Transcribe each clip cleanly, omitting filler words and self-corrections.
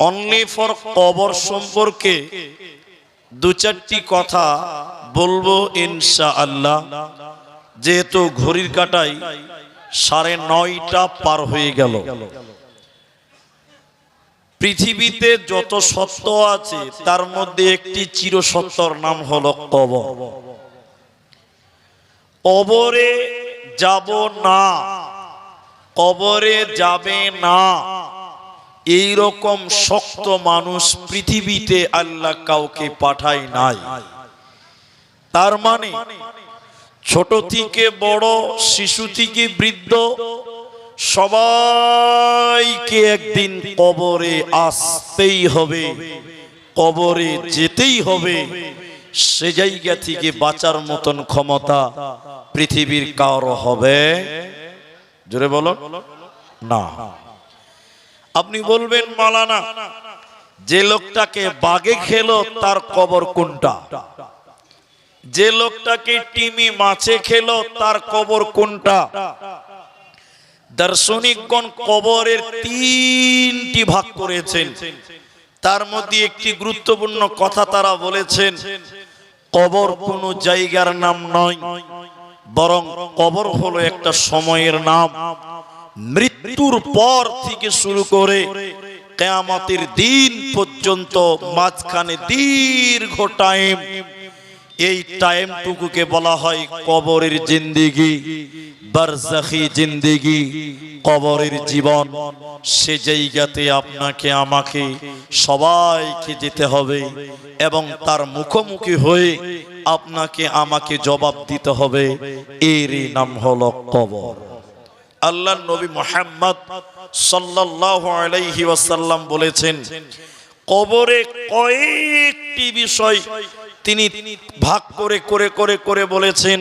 Only for কবর সম্পর্কে দু চারটি কথা বলবো ইনশাআল্লাহ। যেহেতু ঘড়ির কাঁটায় 9:30 পার হয়ে গেল। পৃথিবীতে যত সত্য আছে তার মধ্যে একটি চিরসত্যর নাম হলো কবর। কবরে যাব না, কবরে যাবে না, এই রকম শক্ত মানুষ পৃথিবীতে আল্লাহ কাউকে পাঠায় নাই। তার মানে ছোট থেকে বড়, শিশু থেকে বৃদ্ধ, সবাইকে একদিন কবরে আসতেই হবে, কবরে যেতেই হবে। সে জায়গা থেকে বাঁচার মতন ক্ষমতা পৃথিবীর কারো হবে? জোরে বলো না। আপনি বলবেন মাওলানা, যে লোকটাকে বাঘে খেলো তার কবর কোনটা? যে লোকটাকে টিমি মাছে খেলো তার কবর কোনটা? দার্শনিকগণ কবরের 3টি ভাগ করেছেন। তার মধ্যে একটি গুরুত্বপূর্ণ কথা তারা বলেছেন, কবর কোনো জায়গার নাম নয়, বরং কবর হলো একটা সময়ের নাম। মৃত্যুর পর থেকে শুরু করে কিয়ামতের দিন পর্যন্ত মাঝখানে দীর্ঘ টাইম, এই টাইমটুকুকে বলা হয় কবরের জিন্দেগি, বারজাখি জিন্দেগি, কবরের জীবন। সে জায়গাতে আপনাকে আমাকে সবাইকে যেতে হবে এবং তার মুখোমুখি হয়ে আপনাকে আমাকে জবাব দিতে হবে। এরই নাম হলো কবর। আল্লাহর নবী মুহাম্মদ সাল্লাল্লাহু আলাইহি ওয়াসাল্লাম বলেছেন, কবরে কয়েকটি বিষয় তিনি ভাগ করে করে করে করে বলেছেন।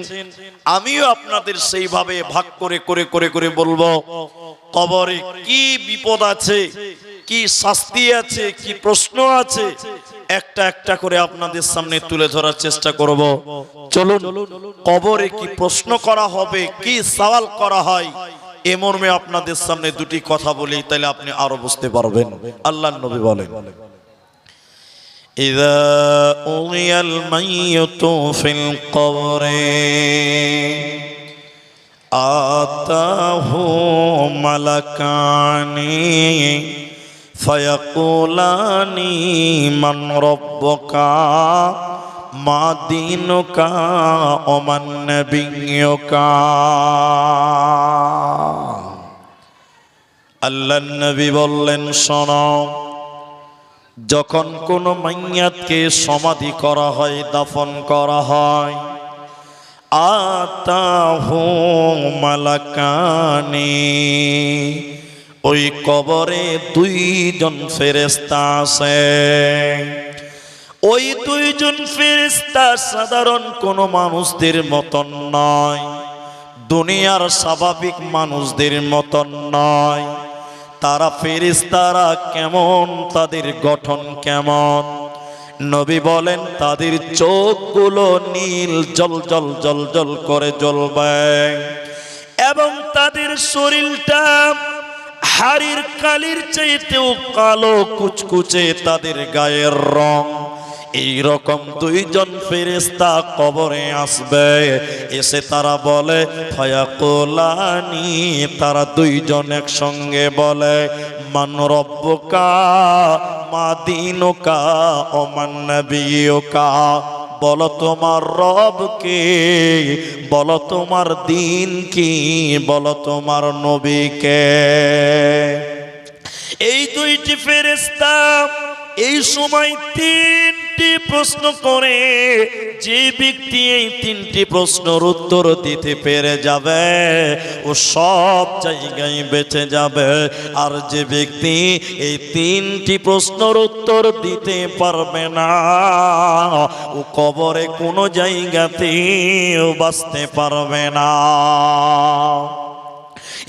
আমিও আপনাদের সেইভাবে ভাগ করে করে করে করে বলবো, কবরে কি বিপদ আছে, কি শাস্তি আছে, কি প্রশ্ন আছে, একটা একটা করে আপনাদের সামনে তুলে ধরার চেষ্টা করব। চলুন, কবরে কি প্রশ্ন করা হবে, কি সওয়াল করা হয়, এ মর্মে আপনাদের সামনে দুটি কথা বলি, তাহলে আপনি আরো বুঝতে পারবেন। আল্লাহর নবী বলেন, إذا ألقي الميت في القبر آتاه ملكان فيقولان من ربك ما دينك ومن نبيك। আল্লাহর নবী বললেন, শোনো, যখন কোনো মাইয়াতকে সমাধি করা হয়, দাফন করা হয়, আতাহু মালাকানি, ওই কবরে 2জন ফেরেশতা আছে। ওই 2জন ফেরেশতা সাধারণ কোনো মানুষদের মতন নয়, দুনিয়ার স্বাভাবিক মানুষদের মতন নয়। তারা ফেরেশতারা কেমন, তাদের গঠন কেমন? নবী বলেন, তাদের চোখগুলো নীল জল জল জল জল করে জ্বলবে এবং তাদের শরীরটা হাড়ির কালির চাইতেও কালো কুচকুচে তাদের গায়ের রং। এই রকম 2জন ফেরেশতা কবরে আসবে। এসে তারা বলে, ফায়াকুলানি, তারা 2জন একসঙ্গে বলে, মান রব্বুকা মা দীনুকা ও মান নবিয়ুকা, বলো তোমার রব কে, বলো তোমার দিন কি, বলো তোমার নবী কে। এই 2টি ফেরেশতা এই সময় 3টি প্রশ্ন করে। যে ব্যক্তি এই 3টি প্রশ্নের উত্তর দিতে পেরে যাবে ও সব জায়গায় বেঁচে যাবে। আর যে ব্যক্তি এই 3টি প্রশ্নের উত্তর দিতে পারবে না, ও কবরে কোনো জায়গাতেও বাঁচতে পারবে না।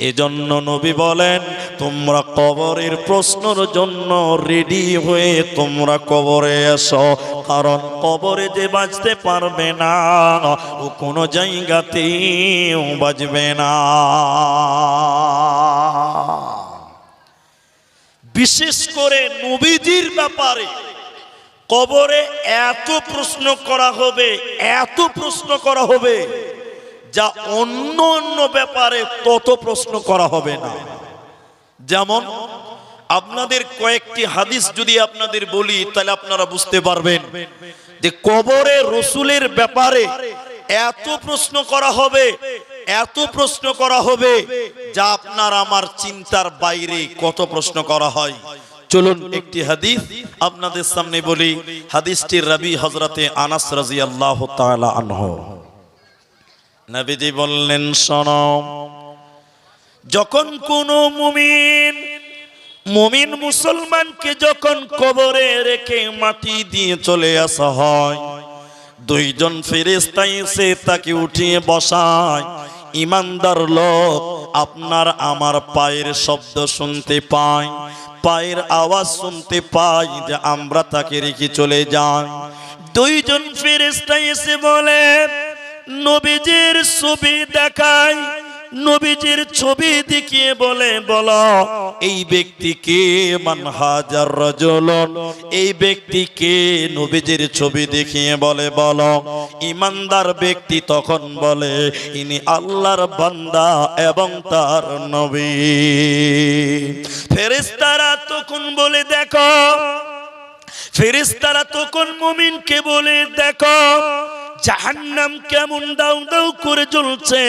এজন্য নবী বলেন, তোমরা কবরের প্রশ্নের জন্য রেডি হয়ে তোমরা কবরে এসো, কারণ কবরে যে বাঁচতে পারবে না ও কোনো জায়গাতেও বাঁচবে না। বিশেষ করে নবীজির ব্যাপারে কবরে এত প্রশ্ন করা হবে, এত প্রশ্ন করা হবে যা অন্য অন্য ব্যাপারে তত প্রশ্ন করা হবে না। যেমন আপনাদের কয়েকটি হাদিস যদি আপনাদের বলি তাহলে আপনারা বুঝতে পারবেন যে কবরে রসুলের ব্যাপারে এত প্রশ্ন করা হবে, এত প্রশ্ন করা হবে যা আপনার আমার চিন্তার বাইরে কত প্রশ্ন করা হয়। চলুন একটি হাদিস আপনাদের সামনে বলি। হাদিসটির রাবি হযরতে আনাস রাদিয়াল্লাহু তাআলা আনহু। নবীজি বললেন, শোনো, যখন কোন মুমিন মুসলমানকে যখন কবরে রেখে মাটি দিয়ে চলে আসা হয়, দুইজন ফেরেশতা এসে তাকে উঠিয়ে বসায়। ঈমানদার লোক আপনার আমার পায়ের শব্দ শুনতে পায়, পায়ের আওয়াজ শুনতে পাই যে আমরা তাকে রেখে চলে যাই। দুইজন ফেরেশতা এসে বলে, নবীজির ছবি দেখায়। নবীজির ছবি দেখিয়ে বলে, বলো এই ব্যক্তিকে মান হাজার রাজুলুন, এই ব্যক্তিকে। নবীজির ছবি দেখিয়ে বলে, বলো ঈমানদার ব্যক্তি। তখন বলে, ইনি আল্লাহর বান্দা এবং তার নবী। ফেরেশতারা তখন বলে, দেখো, ফেরেশতারা তখন মুমিনকে বলে, দেখো জাহান্নাম কেমন দাউ দাউ করে জ্বলছে,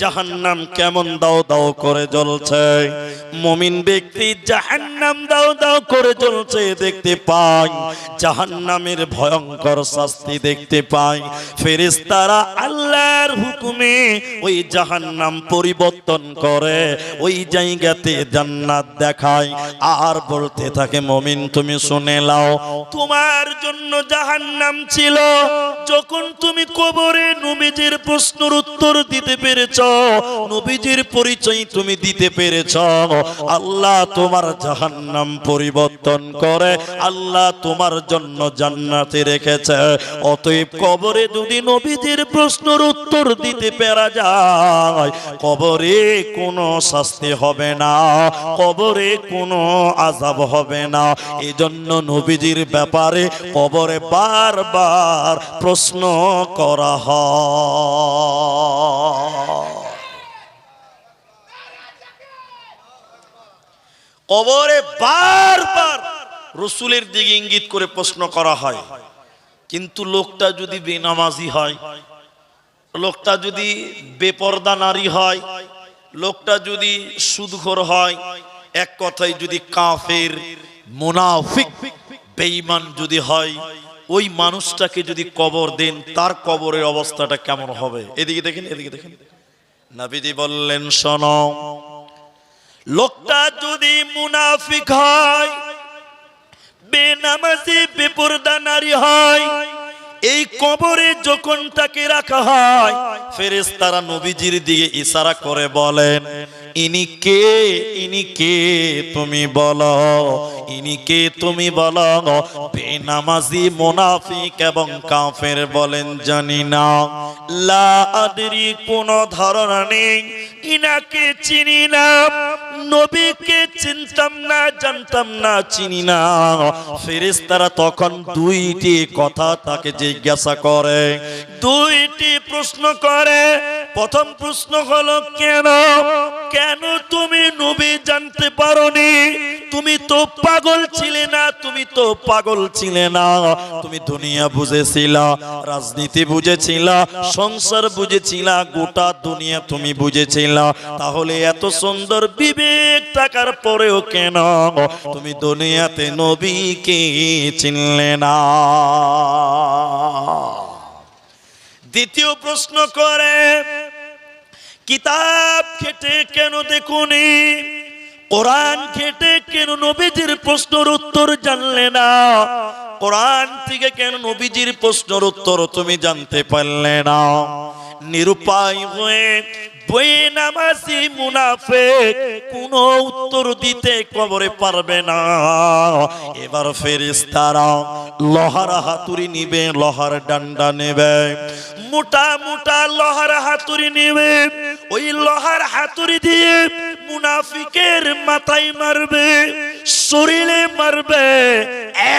জাহান্নাম কেমন দাউ দাউ করে জ্বলছে। মুমিন ব্যক্তি জাহান্নাম দাউ দাউ করে জ্বলছে দেখতে পায়, জাহান্নামের ভয়ঙ্কর শাস্তি দেখতে পায়। ফেরেশতারা আল্লাহর হুকুমে ওই জাহান্নাম পরিবর্তন করে ওই জায়গাতে জান্নাত দেখায়, আর বলতে থাকে, মুমিন তুমি শুনে নাও, তোমার জন্য জাহান্নাম ছিল যখন তুমি কবরে নবীজির প্রশ্নের উত্তর দিতে পেরেছ, নবীজির পরিচয় তুমি দিতে পেরেছ, আল্লাহ তোমার জাহান্নাম পরিবর্তন করে আল্লাহ তোমার জন্য জান্নাতে রেখেছে। অতএব কবরে যদি নবীজির প্রশ্নের উত্তর দিতে পারা যায়, কবরে কোনো শাস্তি হবে না, কবরে কোনো আযাব হবে না। এজন্য নবীজির ব্যাপারে কবরে বারবার প্রশ্ন করা হয়। কবরে বারবার রসুলের দিকে ইঙ্গিত করে প্রশ্ন করা হয়। কিন্তু লোকটা যদি বেনামাজি হয়, লোকটা যদি বেপরদা নারী হয়, লোকটা যদি সুদখোর হয়, এক কথায় যদি কাফের মুনাফিক বেঈমান যদি হয়, ওই মানুষটাকে যদি কবর দেন, তার কবরের অবস্থাটা কেমন হবে? এদিকে দেখেন, এদিকে দেখেন। নবীজি বললেন, শোনো, লোকটা যদি মুনাফিক হয়, বেনামাজি বেপরদা নারী হয়, এই কবরে যখন তাকে রাখা হয়, ফেরেশতারা নবীজির দিকে ইশারা করে বলেন, ইনি কে, ইনি কে তুমি বলো, ইনি কে তুমি বলো। বেনামাজি মুনাফিক এবং কাফের বলেন, জানি না, লা আদরি, কোন ধারণা নেই, ইনাকে চিনি না, নবীকে চিনতাম না, জানতাম না, চিনি না। ফেরেশতারা তখন দুইটি কথা তাকে জিজ্ঞাসা করে, দুইটি প্রশ্ন করে। প্রথম প্রশ্ন হলো, কেন, কেন তুমি নবী জানতে পারোনি? তুমি তো পাগল ছিলে না, তুমি তো পাগল ছিলে না, তুমি দুনিয়া বুঝেছিলা, রাজনীতি বুঝেছিলা, সংসার বুঝেছিলা, গোটা দুনিয়া তুমি বুঝেছিলা। তাহলে এত সুন্দর বিবেক থাকার পরেও কেন তুমি দুনিয়াতে নবীকে চিনলে না? দ্বিতীয় প্রশ্ন করে, কিতাব ঘেটে কেন দেখুনি, কোরআন ঘেটে কেন নবীজির প্রশ্নের উত্তর জানলে না? কোরআন থেকে কেন নবীজির প্রশ্নের উত্তর তুমি জানতে পারলে না? নিরুপায় হয়ে বেনামাজি মুনাফিক কোনো উত্তর দিতে কবরে পারবে না। এবার ফেরেশতারা লোহার হাতুড়ি নিবে, লোহার ডান্ডা নেবে, মোটা মোটা লোহার হাতুড়ি নেবে, ওই লোহার হাতুড়ি দিয়ে মুনাফিকের মাথায় মারবে। শরীরে মারবে,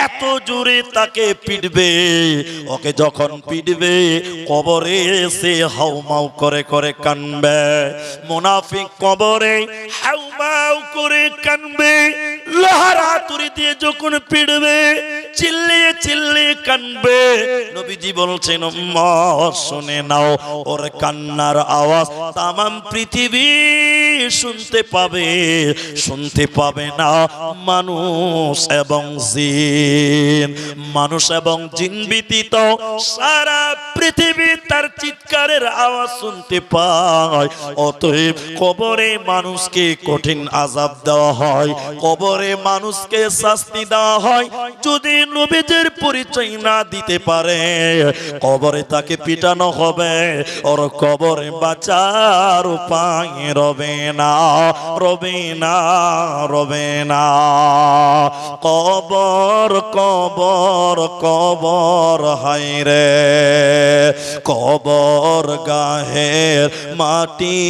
এত জোরে তাকে পিটবে, ওকে যখন পিটবে কবরে এসে হাউমাউ করে করে কানবে। মুনাফিক কবরে হাউমাউ করে কানবে, লোহার হাতুড়ি দিয়ে যখন পিটবে চিল্লিয়ে চিল্লিয়ে কানবে। নবীজি বলছেন উম্মত শুনে নাও, ওর কান্নার আওয়াজ তামাম পৃথিবী শুনতে পাবে, শুনতে পাবে না মানুষ এবং জিন। মানুষ এবং জিন ব্যতীত সারা পৃথিবী তার চিৎকারের আওয়াজ শুনতে পায়। অতএব কবরে মানুষকে কঠিন আযাব দেওয়া হয়, কবরে মানুষকে শাস্তি দেওয়া হয়। যদি নবীজির পরিচয় না দিতে পারে কবরে তাকে পিটানো হবে, ওর কবরে বাঁচার উপায় রবে না, রবে না, রবে না। কবর কবর কবর হায় রে, কবর গাহের মাটি,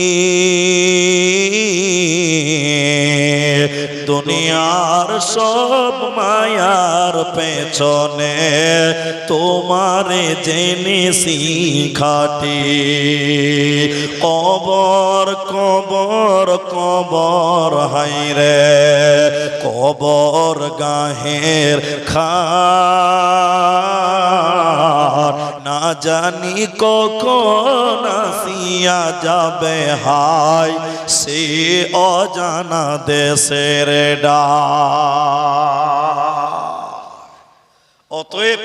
দুনিয়ার সব মায়ার পেছনে তোমারে জেনেছি খাটি। কবর কবর কবর হায় রে, কবর গাহের খাট, না জানি কখন আসিয়া যাবে হায় সে অজানা দেশের ডাক। অতএব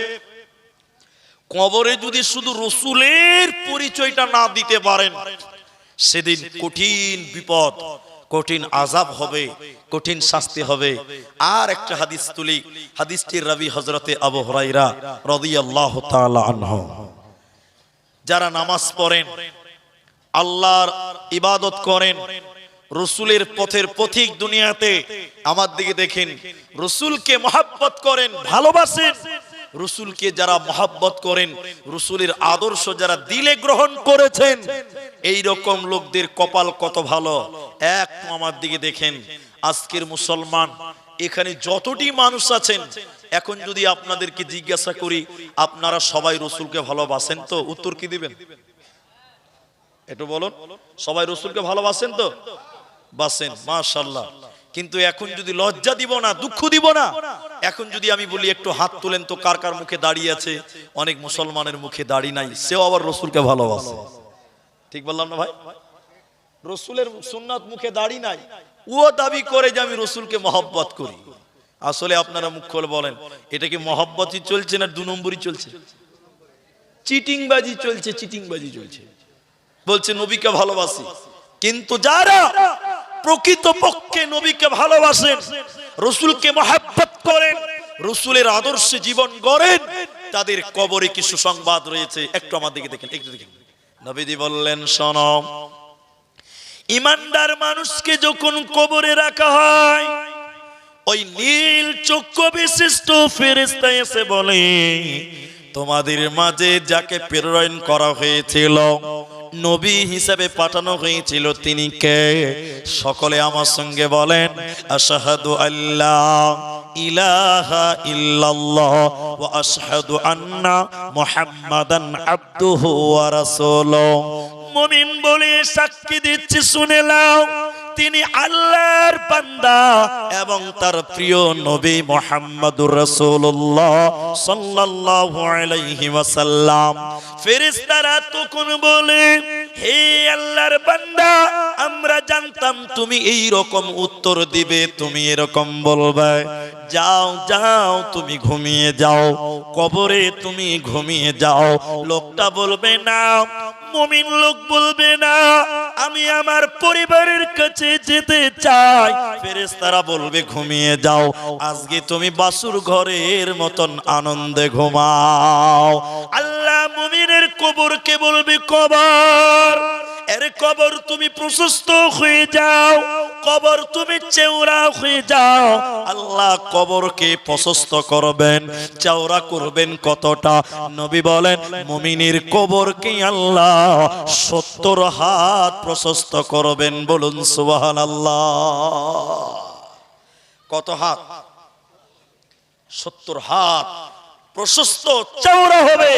কবরে যদি শুধু রসুলের পরিচয়টা না দিতে পারেন সেদিন কঠিন বিপদ, কঠিন আযাব হবে, কঠিন শাস্তি হবে। আর একটা হাদিস তুলি, হাদিসটির রাবী হযরতে আবু হুরায়রা রাদিয়াল্লাহু তাআলা আনহু। যারা নামাজ পড়েন, আল্লাহর ইবাদত করেন, রসুলের পথের পথিক দুনিয়াতে, আমার দিকে দেখেন, রসুলকে মহব্বত করেন, ভালোবাসেন, রসুলকে যারা মহব্বত করেন, রসুলের আদর্শ যারা দিলে গ্রহণ করেছেন, এই রকম লোকদের কপাল কত ভালো। এক আমার দিকে দেখেন, আজকের মুসলমান এখানে যতটি মানুষ আছেন, এখন যদি আপনাদেরকে জিজ্ঞাসা করি আপনারা সবাই রসুলকে ভালোবাসেন তো, উত্তর কি দিবেন? একটু বলুন, সবাই রসুলকে ভালোবাসেন তো? বাসেন, মাশাআল্লাহ। কিন্তু এখন যদি লজ্জা দিব না, দুঃখ দিব না, এখন যদি আমি বলি একটু হাত তুলেন তো কার কার মুখে দাড়ি আছে, অনেক মুসলমানের মুখে দাড়ি নাই, সেও আবার রসুলকে ভালোবাসে। ঠিক বললাম না ভাই? রসুলের সুন্নাত মুখে দাড়ি নাই, ও দাবি করে যে আমি রসুলকে মহব্বত করি। আসলে আপনারা মুখ খুলে বলেন, এটা কি মহব্বতই চলছে না 2 নম্বরই চলছে? চিটিংবাজি চলছে, চিটিংবাজি চলছে। বলছে নবীকে ভালোবাসি, কিন্তু যারা প্রকৃতপক্ষে নবীকে ভালোবাসেন, রসুলকে মহব্বত করেন, রসুলের আদর্শে জীবন গড়েন, তাদের কবরে কি সুসংবাদ রয়েছে। একটু আমার দিকে দেখেন, একটু দেখেন। নবীজি বললেন, শোনো, ঈমানদার মানুষকে যখন কবরে রাখা হয়, ওই নীল চক্ষু বিশিষ্ট ফেরেশতা এসে বলে, তোমাদের মাঝে যাকে প্রেরণ করা হয়েছিল, নবী হিসেবে পাঠানো হয়েছিল, তিনি কে? সকলে আমার সঙ্গে বলেন, আশহাদু আল্লা ইলাহা ইল্লাল্লাহ ওয়া আশহাদু আন্না মুহাম্মাদান আবদুহু ওয়া রাসূলুহু। মুমিন বলে সাক্ষী দিচ্ছি, শুনে নাও, তিনি আল্লাহর বান্দা এবং তার প্রিয় নবী মুহাম্মদুর রাসূলুল্লাহ সাল্লাল্লাহু আলাইহি ওয়াসাল্লাম। ফেরেশতারা তখন বলে, হে আল্লাহর বান্দা, আমরা জানতাম তুমি এই রকম উত্তর দিবে, তুমি এরকম বলবে। যাও যাও, তুমি ঘুমিয়ে যাও, কবরে তুমি ঘুমিয়ে যাও। লোকটা বলবে না, মুমিন লোক বলবে না, আমি আমার পরিবারের কাছে যেতে চাই। ফেরেশতারা বলবে, ঘুমিয়ে যাও, আজকে তুমি বাসুর ঘরের মতন আনন্দে ঘুমাও। আল্লাহ মুমিনের কবরকে বলবে, কবর, এর কবর তুমি প্রশস্ত হয়ে যাও, কবর তুমি চওড়া হয়ে যাও। আল্লাহ কবরকে প্রশস্ত করবেন, চওড়া করবেন কতটা? নবী বলেন, মুমিনের কবরকে আল্লাহ 70 হাত প্রশস্ত করবেন। বলুন সুবহানাল্লাহ। কত হাত? 70 হাত প্রশস্ত চওড়া হবে।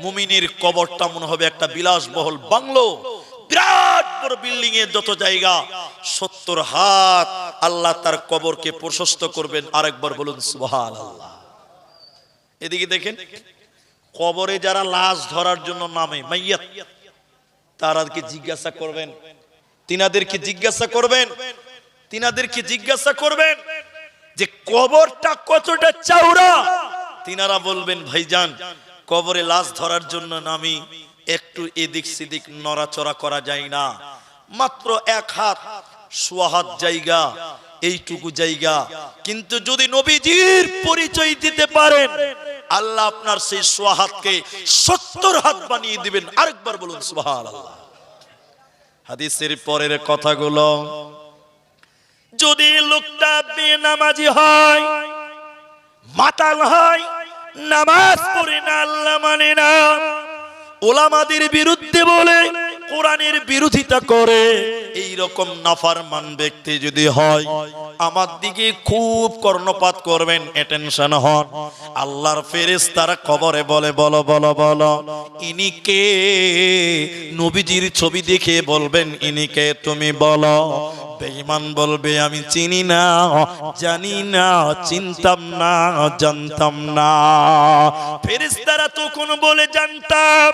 মুমিনের কবরটা মনে হবে একটা বিলাসবহুল বাংলো, বিরাট বড় বিল্ডিং এর যত জায়গা। 70 হাত আল্লাহ তার কবরকে প্রশস্ত করবেন। আরেকবার বলুন সুবহানাল্লাহ। এদিকে দেখেন, কবরে যারা লাশ ধরার জন্য নামে, মাইয়াত, তাদেরকে জিজ্ঞাসা করবেন, তিনাদেরকে জিজ্ঞাসা করবেন যে কবরটা কতটা চওড়া। তিনারা বলবেন, ভাইজান, কবরে লাশ ধরার জন্য নামি, একটু এদিক সেদিক নড়াচড়া করা যায় না, মাত্র 1 হাত সোয়া হাত জায়গা, এইটুকু জায়গা। কিন্তু যদি নবীজির পরিচয় দিতে পারেন, আল্লাহ আপনার সেই সোয়া হাতকে 70 হাত বানিয়ে দিবেন। আরেকবার বলুন সুবহানাল্লাহ। হাদিসের পরের কথাগুলো, যদি লোকটা বেনামাজি হয়, মাতাল হয়, নামাজ পড়ে না, আল্লাহ মানে না, ওলামাদের বিরুদ্ধে বলে, কোরআনের বিরোধিতা করে, এই রকম নাফরমান ব্যক্তি যদি হয়, আমার দিকে খুব কর্ণপাত করবেন, অ্যাটেনশন হন। আল্লাহর ফেরেশতারা কবরে বলে, বলো বলো বলো, ইনি কে? নবীজির ছবি দেখে বলবেন, ইনি কে তুমি বলো। বেঈমান বলবে, আমি চিনি না, জানি না, চিনতাম না, জানতাম না। ফেরেশতারা তখন বলে, জানতাম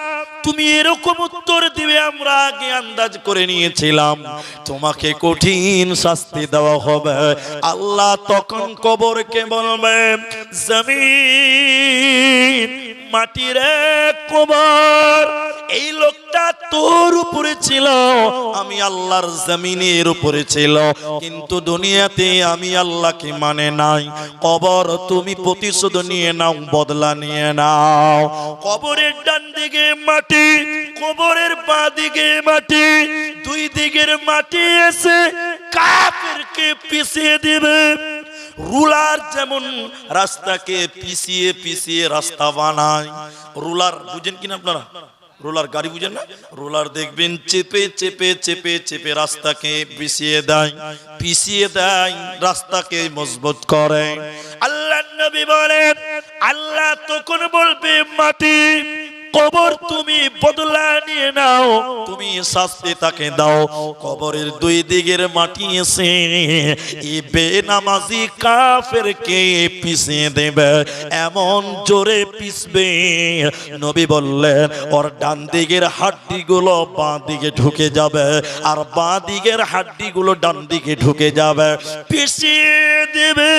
তুমি এরকম উত্তর দিবে, আমরা আগে আন্দাজ করে নিয়েছিলাম, তোমাকে কঠিন শাস্তি দেওয়া হবে। আল্লাহ তখন কবরকে বলবে, জমিন, মাটির কবর, এই লোকটা তোর উপরে ছিল, আমি আল্লাহর জমিনের উপরে ছিল, কিন্তু দুনিয়াতে আমি আল্লাহকে মানে নাই। কবর, তুমি প্রতিশোধ নিয়ে নাও, বদলা নিয়ে নাও। কবরের ডান দিকে মাটি, কবরের বাঁ দিকে মাটি, দুই দিকের মাটি এসে কাফেরকে পিছিয়ে দিবে। রুলার যেমন রাস্তাকে পিছিয়ে পিছিয়ে রাস্তা বানায়, রুলার বুঝেন কিনা আপনারা? রোলার গাড়ি বুঝেন না? রোলার দেখবেন চেপে চেপে চেপে চেপে রাস্তাকে পিছিয়ে দেয়, রাস্তাকে মজবুত করে। আল্লাহর নবী বলেন, আল্লাহ তখন বলবে, মাটি, কবর, তুমি বদলা নিয়ে নাও, তুমি শাস্তি তাকে দাও। কবরের দুই দিকের মাটি এসে এই বেনামাজি কাফেরকে পিছিয়ে দেবে, এমন জোরে পিছবে, নবী বললেন, ওর ডান দিকের হাড্ডিগুলো বাঁ দিকে ঢুকে যাবে, আর বাঁ দিকের হাড্ডিগুলো ডান দিকে ঢুকে যাবে, পিছিয়ে দেবে।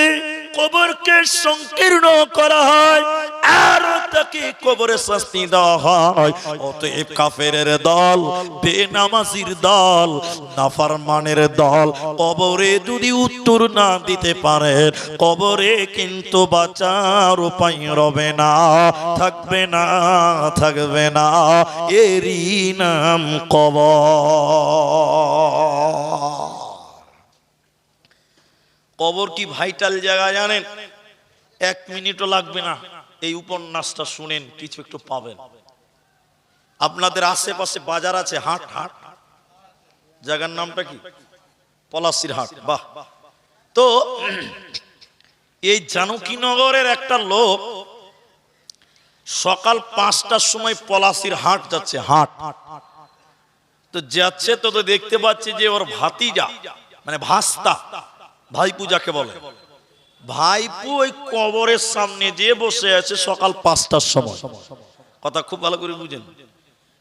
কবরকে সংকীর্ণ করা হয়, আর তাকে কবরে শাস্তি দেওয়া হয়। অতএব কাফেরের দল, বেনামাজির দল, নাফরমানের দল কবরে যদি উত্তর না দিতে পারে, কবরে কিন্তু বাঁচার উপায় রবে না, থাকবে না, এরই নাম কবর। কবর কি ভাইটাল জায়গা জানেন? 1 মিনিটও লাগবে না, এই উপন্যাসটা শুনেন, কিছু একটু পাবেন। আপনাদের আশেপাশে বাজার আছে, হাট, জায়গার নামটা কি? পলাশির হাট। বাহ। তো এই জানকীনগরের একটা লোক সকাল 5টার সময় পলাশির হাট যাচ্ছে, তো যাচ্ছে, তো দেখতে পাচ্ছে যে ওর ভাতিজা, মানে ভাস্তা, ভাইপু যাকে বলে, ভাইপু ওই কবরের সামনে যে বসে আছে সকাল 5টার সময়। কথা খুব ভালো করে বুঝেন।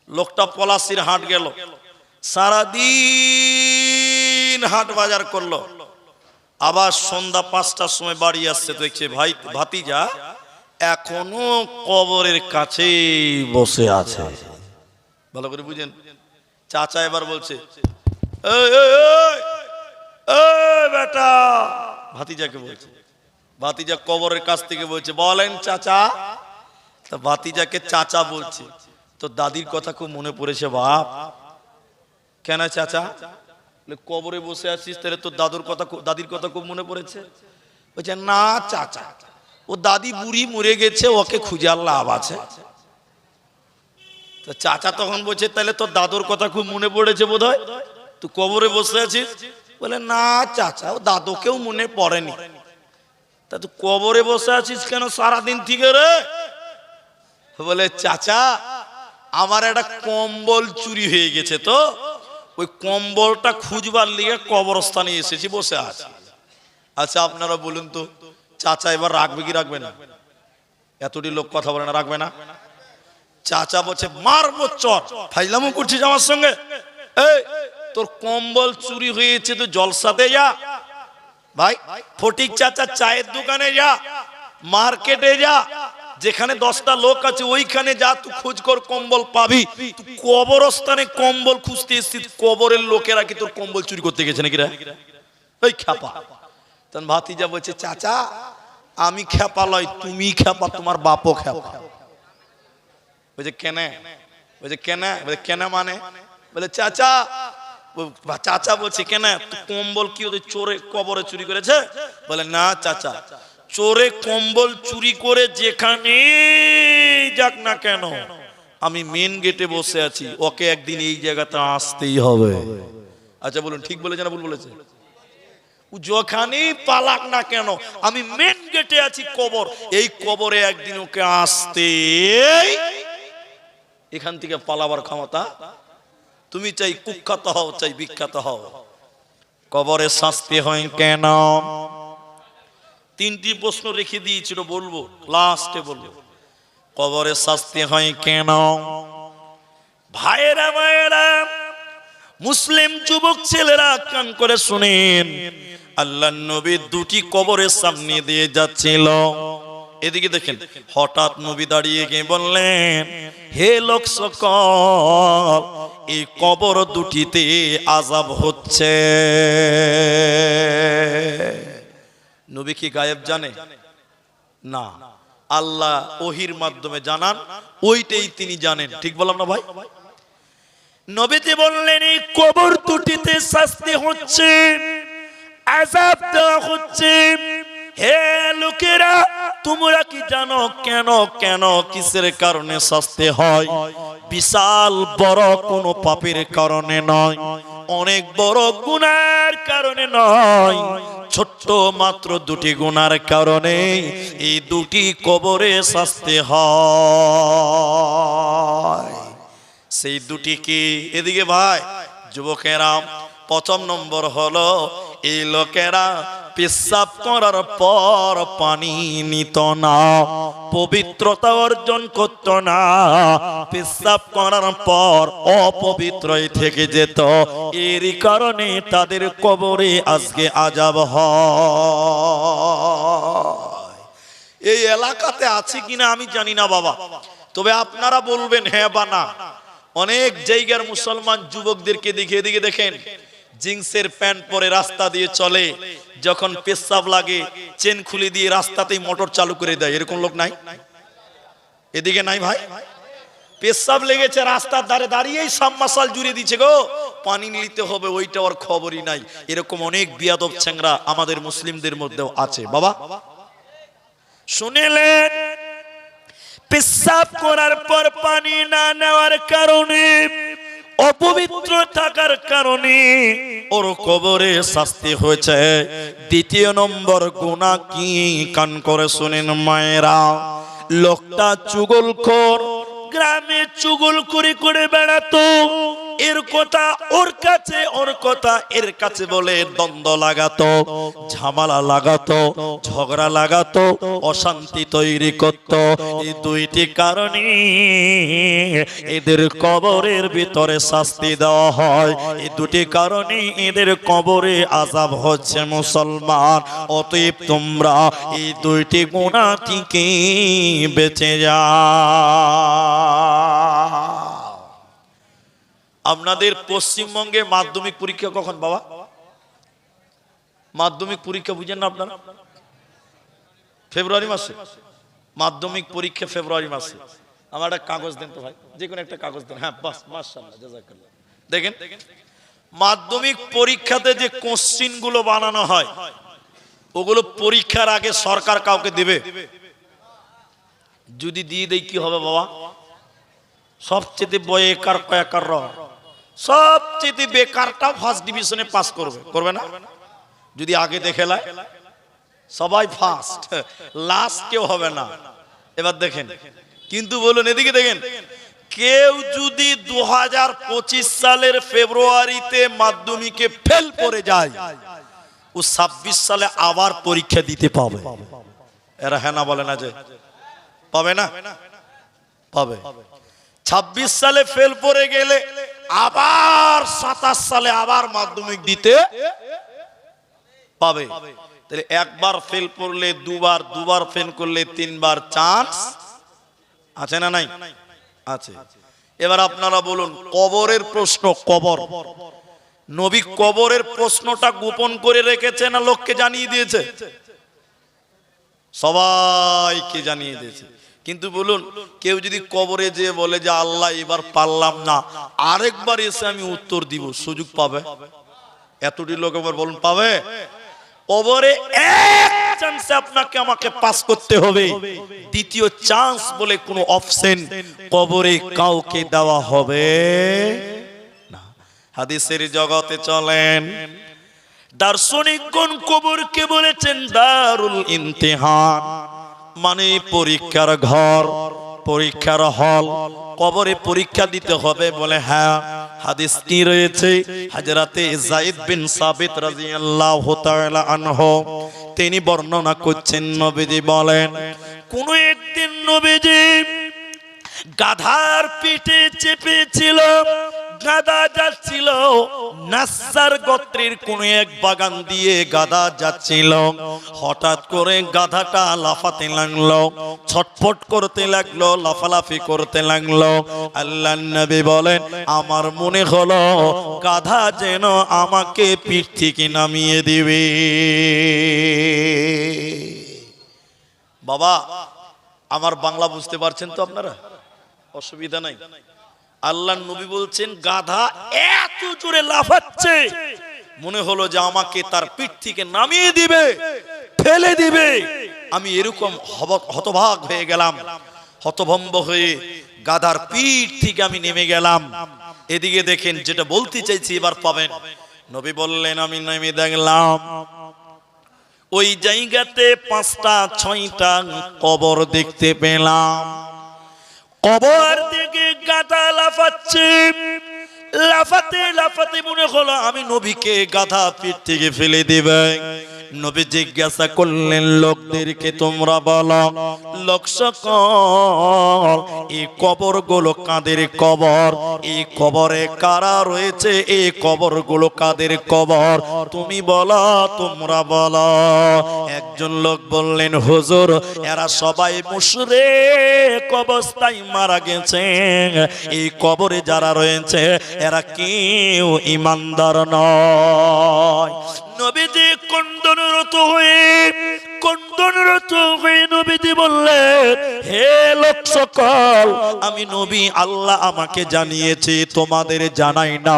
লোকটা পলাশির হাট গেল, সারাদিন হাট বাজার করলো, আবার সন্ধ্যা 5টার সময় বাড়ি আসছে, দেখছে ভাতিজা এখনো কবরের কাছে বসে আছে। ভালো করে বুঝেন। চাচা এবার বলছে, বেটা, ভাতিজাকে বলছে, ভাতিজা কবরের কাছ থেকে বলছে, বলেন চাচা। তা ভাতিজাকে চাচা বলছে, তো দাদির কথা খুব মনে পড়েছে। বাপ, কেন চাচা? কবরে বসে আছিস, তাহলে তো দাদির কথা খুব মনে পড়েছে। বলছে, না চাচা, ও দাদি বুড়ি মরে গেছে, ওকে খুঁজে আর লাভ আছে। তো চাচা তখন বলছে, তাহলে তোর দাদুর কথা খুব মনে পড়েছে বোধহয়, তুই কবরে বসে আছিস। বলে, না চাচা, ও দাদুকেও মনে পড়েনি, তা তুই কবরে বসে আছিস কেন সারাদিন থেকে রে? বলে চাচা আমার একটা কম্বল চুরি হয়ে গেছে, তো ওই কম্বলটা খুঁজবার লিগে কবরস্থানে এসেছি, বসে আছি। আচ্ছা আপনারা বলুন তো চাচা এবার রাখবে কি রাখবে না? এতটি লোক কথা বলে না, রাখবে না? চাচা বলছে মারবো চর, ফাইলামও করছিস আমার সঙ্গে? এই তোর কম্বল চুরি হয়েছে, তো জলসাতে যা ভাই, ফটিক চাচা চায়ের দোকানে যা, মার্কেটে যা, যেখানে 10টা লোক আছে ওইখানে যা, তুই খোঁজ কর, কম্বল পাবি। তুই কবরস্থানে কম্বল খুঁজতে এসেছিস, কবরের লোকেরা কি তোর কম্বল চুরি করতে গেছে নাকি রে? ওই খ্যাপা। তখন ভাতিজা বলছে চাচা আমি খ্যাপা লয়, তুমি খ্যাপা, তোমার বাপও খ্যাপা। বলছে কেন? বলছে কেন? বলে কেন মানে? বলে চাচা, চাচা বলছে কেন কম্বল কি ওদের চোরে কবরে চুরি করেছে? বলে না চাচা, চোরে কম্বল চুরি করে যেখানে যাক না কেন আমি মেন গেটে বসে আছি, ওকে একদিন এই জায়গাতে আসতেই হবে। আচ্ছা বলুন ঠিক বলেছে না ভুল বলেছে? যখানেই পালাক না কেন আমি মেন গেটে আছি, কবর, এই কবরে একদিন ওকে আসতে, এখান থেকে পালাবার ক্ষমতা। তুমি চাই কুখ্যাত হও চাই বিখ্যাত হও, কবরে শাস্তি হয় কেন? 3টি প্রশ্ন রেখে দিয়েছিল, বলবো লাস্টে বলবো। কবরে শাস্তি হয় কেন? ভাইয়েরা মায়েরা, মুসলিম যুবক ছেলেরা কান করে শুনেন, আল্লাহর নবী 2টি কবরের সামনে দিয়ে যাচ্ছিল। এদিকে দেখেন, হঠাৎ নবী দাঁড়িয়ে গিয়ে বললেন, হে লোক সকল, এই কবর 2টিতে আযাব হচ্ছে। নবী কি গায়েব জানে না? আল্লাহ ওহির মাধ্যমে জানান, ওইটাই তিনি জানেন। ঠিক বললাম না ভাই? নবীজি বললেন এই কবর 2টিতে শাস্তি হচ্ছে, আযাব দেওয়া হচ্ছে। হে লোকেরা, তোমরা কি জানো কেন কেন কিসের কারণে শাস্তি হয়? বিশাল বড় কোনো পাপের কারণে নয়, অনেক বড় গুনার কারণে নয়, ছোট্ট মাত্র 2টি গুনার কারণে এই 2টি কবরে শাস্তি হয়। সেই 2টি কি? এদিকে ভাই যুবকেরা, 1ম নম্বর হলো এই লোকেরা পেশাব করার পর পানি নিত না, পবিত্রতা অর্জন করত না, পেশাব করার পর অপবিত্র থেকে যেত। এরই কারণে তাদের কবরে আজকে আযাব হয়। এই এলাকাতে আছে কিনা আমি জানি না বাবা, তবে আপনারা বলবেন হ্যাঁ বা না। অনেক জায়গার মুসলমান যুবকদেরকে দেখে, এদিকে দেখেন, জিন্সের প্যান্ট পরে রাস্তা দিয়ে চলে, যখন পেশাব লাগে চেন খুলে দিয়ে রাস্তাতেই মোটর চালু করে দেয়। এরকম লোক নাই? এদিকে নাই ভাই? পেশাব লেগেছে রাস্তার ধারে দাঁড়িয়েই সাবমার্শাল জুড়ে দিচ্ছে, গো পানি নিতে হবে, ওইটা ওর খবরই নাই। এরকম অনেক বিয়াদব ছেংরা আমাদের মুসলিমদের মধ্যেও আছে বাবা। শুনেলেন, পেশাব করার পর পানি না নেওয়ার কারণে, অপবিত্র থাকার কারণে ওর কবরে শাস্তি হয়েছে। 2য় নম্বর গুনাহ কি? কান করে শুনেন মায়েরা, লোকটা চুগলখোর, গ্রামে চুগল করে করে বেড়াতো। এর কথা ওর কাছে, ওর কথা এর কাছে বলে দ্বন্দ্ব লাগাতো, ঝামেলা লাগাতো, ঝগড়া লাগাতো, অশান্তি তৈরি করত। এই 2টি কারণে এদের কবরের ভিতরে শাস্তি দেওয়া হয়। এই 2টি কারণে এদের কবরে আযাব হচ্ছে মুসলমান। অতএব তোমরা এই 2টি গুনাহ থেকে বেঁচে যাও। আপনাদের পশ্চিমবঙ্গে মাধ্যমিক পরীক্ষা কখন বাবা? মাধ্যমিক পরীক্ষা বুঝেন না আপনারা? ফেব্রুয়ারি মাসে মাধ্যমিক পরীক্ষা, ফেব্রুয়ারি মাসে। আমার একটা কাগজ দেন তো ভাই, যে কোনো একটা কাগজ দেন। হ্যাঁ বাস, মাশাআল্লাহ, জাযাকাল্লাহ। দেখেন, মাধ্যমিক পরীক্ষাতে যে কোশ্চেন গুলো বানানো হয়, ওগুলো পরীক্ষার আগে সরকার কাউকে দিবে? যদি দিয়ে দেয় কি হবে বাবা? সবচেয়ে বেকার কয়েকার, সবচেয়ে বেকারটা ফার্স্ট ডিভিশনে পাস করবে, করবে না? যদি আগে দেখে লাই, সবাই ফার্স্ট, লাস্ট কেউ হবে না। এবার দেখেন, কিন্তু বলুন এদিকে দেখেন, কেউ যদি 2025 সালের ফেব্রুয়ারিতে মাধ্যমিকে ফেল করে যায়, ও 26 সালে আবার পরীক্ষা দিতে পাবে। এরা হ্যাঁ না বলে না যে পাবে না? পাবে। 26 সালে ফেল করে গেলে আবার 27 সালে আবার মাধ্যমিক দিতে পাবে। তাহলে একবার ফেল করলে দুবার, দুবার ফেল করলে তিনবার চান্স আছে না নাই? আছে। এবার আপনারা বলুন, কবরের প্রশ্ন, কবর, নবী কবরের প্রশ্নটা গোপন করে রেখেছে না লোককে জানিয়ে দিয়েছে? সবাইকে জানিয়ে দিয়েছে। কিন্তু বলুন, কেউ যদি কবরে যেয়ে বলে যে আল্লাহ এবার পারলাম না, আরেকবার এসে আমি উত্তর দিব, সুযোগ পাবে? এতটি লোক এবার বলুন পাবে? কবরে এক চান্সে আপনাকে আমাকে পাস করতে হবে, দ্বিতীয় চান্স বলে কোনো অপশন কবরে কাউকে দেওয়া হবে না। হাদিসের জগতে চলেন, দার্শনিকগণ কবরকে বলেছেন দারুল ইমতিহান, মানে পরীক্ষার ঘর, পরীক্ষার হল। কবরে পরীক্ষা দিতে হবে বলে হ্যাঁ, হাদিস কি রয়েছে? হযরতে যায়েদ বিন সাবিত রাদিয়াল্লাহু তাআলা আনহু তিনি বর্ণনা করছেন, নবীজি বলেন, কোন একদিন নবীজি গাধার পিঠে চেপেছিল, গাধা যাচ্ছিল, নাসার গোত্রের কোন এক বাগান দিয়ে গাধা যাচ্ছিল। হঠাৎ করে গাধাটা লাফাতে লাগলো, ছটফট করতে লাগলো, লাফালাফি করতে লাগলো। আল্লাহর নবী বলেন, আমার মনে হলো গাধা যেন আমাকে পিঠ থেকে নামিয়ে দিবে। বাবা, আমার বাংলা বুঝতে পারছেন তো আপনারা? অসুবিধা নাই। আল্লাহর নবী বলছেন, গাধা এত জোরে লাফাচ্ছে, মনে হলো যে আমাকে তার পিঠ থেকে নামিয়ে দিবে, ফেলে দিবে। আমি এরকম হতভাগ হয়ে গেলাম, হতভম্ব হয়ে গাধার পিঠ থেকে আমি নেমে গেলাম। এদিকে দেখেন, যেটা বলতে চাইছি এবার পাবেন। নবী বললেন, আমি নেমে দেখলাম ওই জায়গাতে 5টা 6টা কবর দেখতে পেলাম। কবর থেকে গাধা লাফাচ্ছে, লাফাতে লাফাতে মনে হলো আমি নবীকে গাধা পিঠ থেকে ফেলে দিবে। নবী জিজ্ঞাসা করলেন লোকদেরকে, তোমরা বলো, লোক সকল এই কবরগুলো কাদের কবর? এই কবরে কারা রয়েছে? এই কবরগুলো কাদের কবর? তুমি বলো, তোমরা বলো। একজন লোক বললেন, হুজুর, এরা সবাই মুশরিক অবস্থায় মারা গেছে, এই কবরে যারা রয়েছে এরা কেউ ঈমানদার নয়। নবীজি কন্দনরত হয়ে নবীজি বললেন, হে লোক সকল, আমি নবী, আল্লাহ আমাকে জানিয়েছে, তোমাদের জানাই না।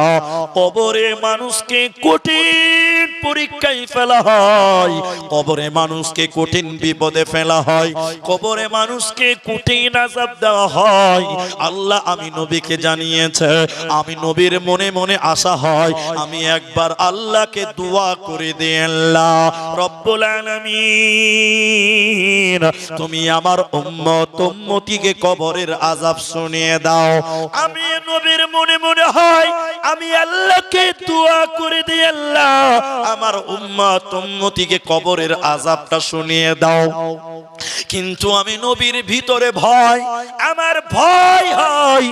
কবরে মানুষকে কঠিন পরীক্ষায় ফেলা হয়, কবরে মানুষকে কঠিন বিপদে ফেলা হয়, কবরে মানুষকে কঠিন আযাব দেওয়া হয়। আল্লাহ আমি নবীকে জানিয়েছে। আমি নবীর মনে মনে আশা হয় আমি একবার আল্লাহকে দোয়া করে দিই, আল্লাহ রব্বুল আলামিন, তুমি আমার উম্মতিকে কবরের আযাব শুনিয়ে দাও। আমি নবীর মনে মনে হয় আমি আল্লাহকে দোয়া করে দিই, আল্লাহ আমার উম্মতিকে কবরের আযাবটা শুনিয়ে দাও। কিন্তু আমি নবীর ভিতরে ভয়, আমার ভয় হয়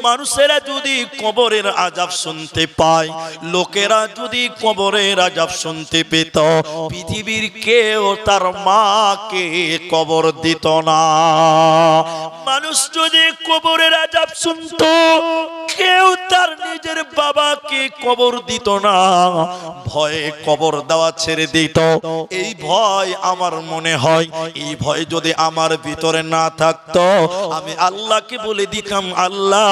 মানুষেরা যদি কবরের আযাব শুনতে পায়, লোকেরা যদি কবরের আযাব শুনতে পেত, পৃথিবীর কেউ তার মাকে কবর দিত না। মানুষ যদি কবরের আযাব শুনতো, কেউ তার নিজের বাবাকে কবর দিত না, ভয়ে কবর দেওয়া ছেড়ে দিত। এই ভয় আমার মনে হয়, এই ভয় যদি আমার ভিতরে না থাকতো, আমি আল্লাহকে বলে দিতাম, আল্লাহ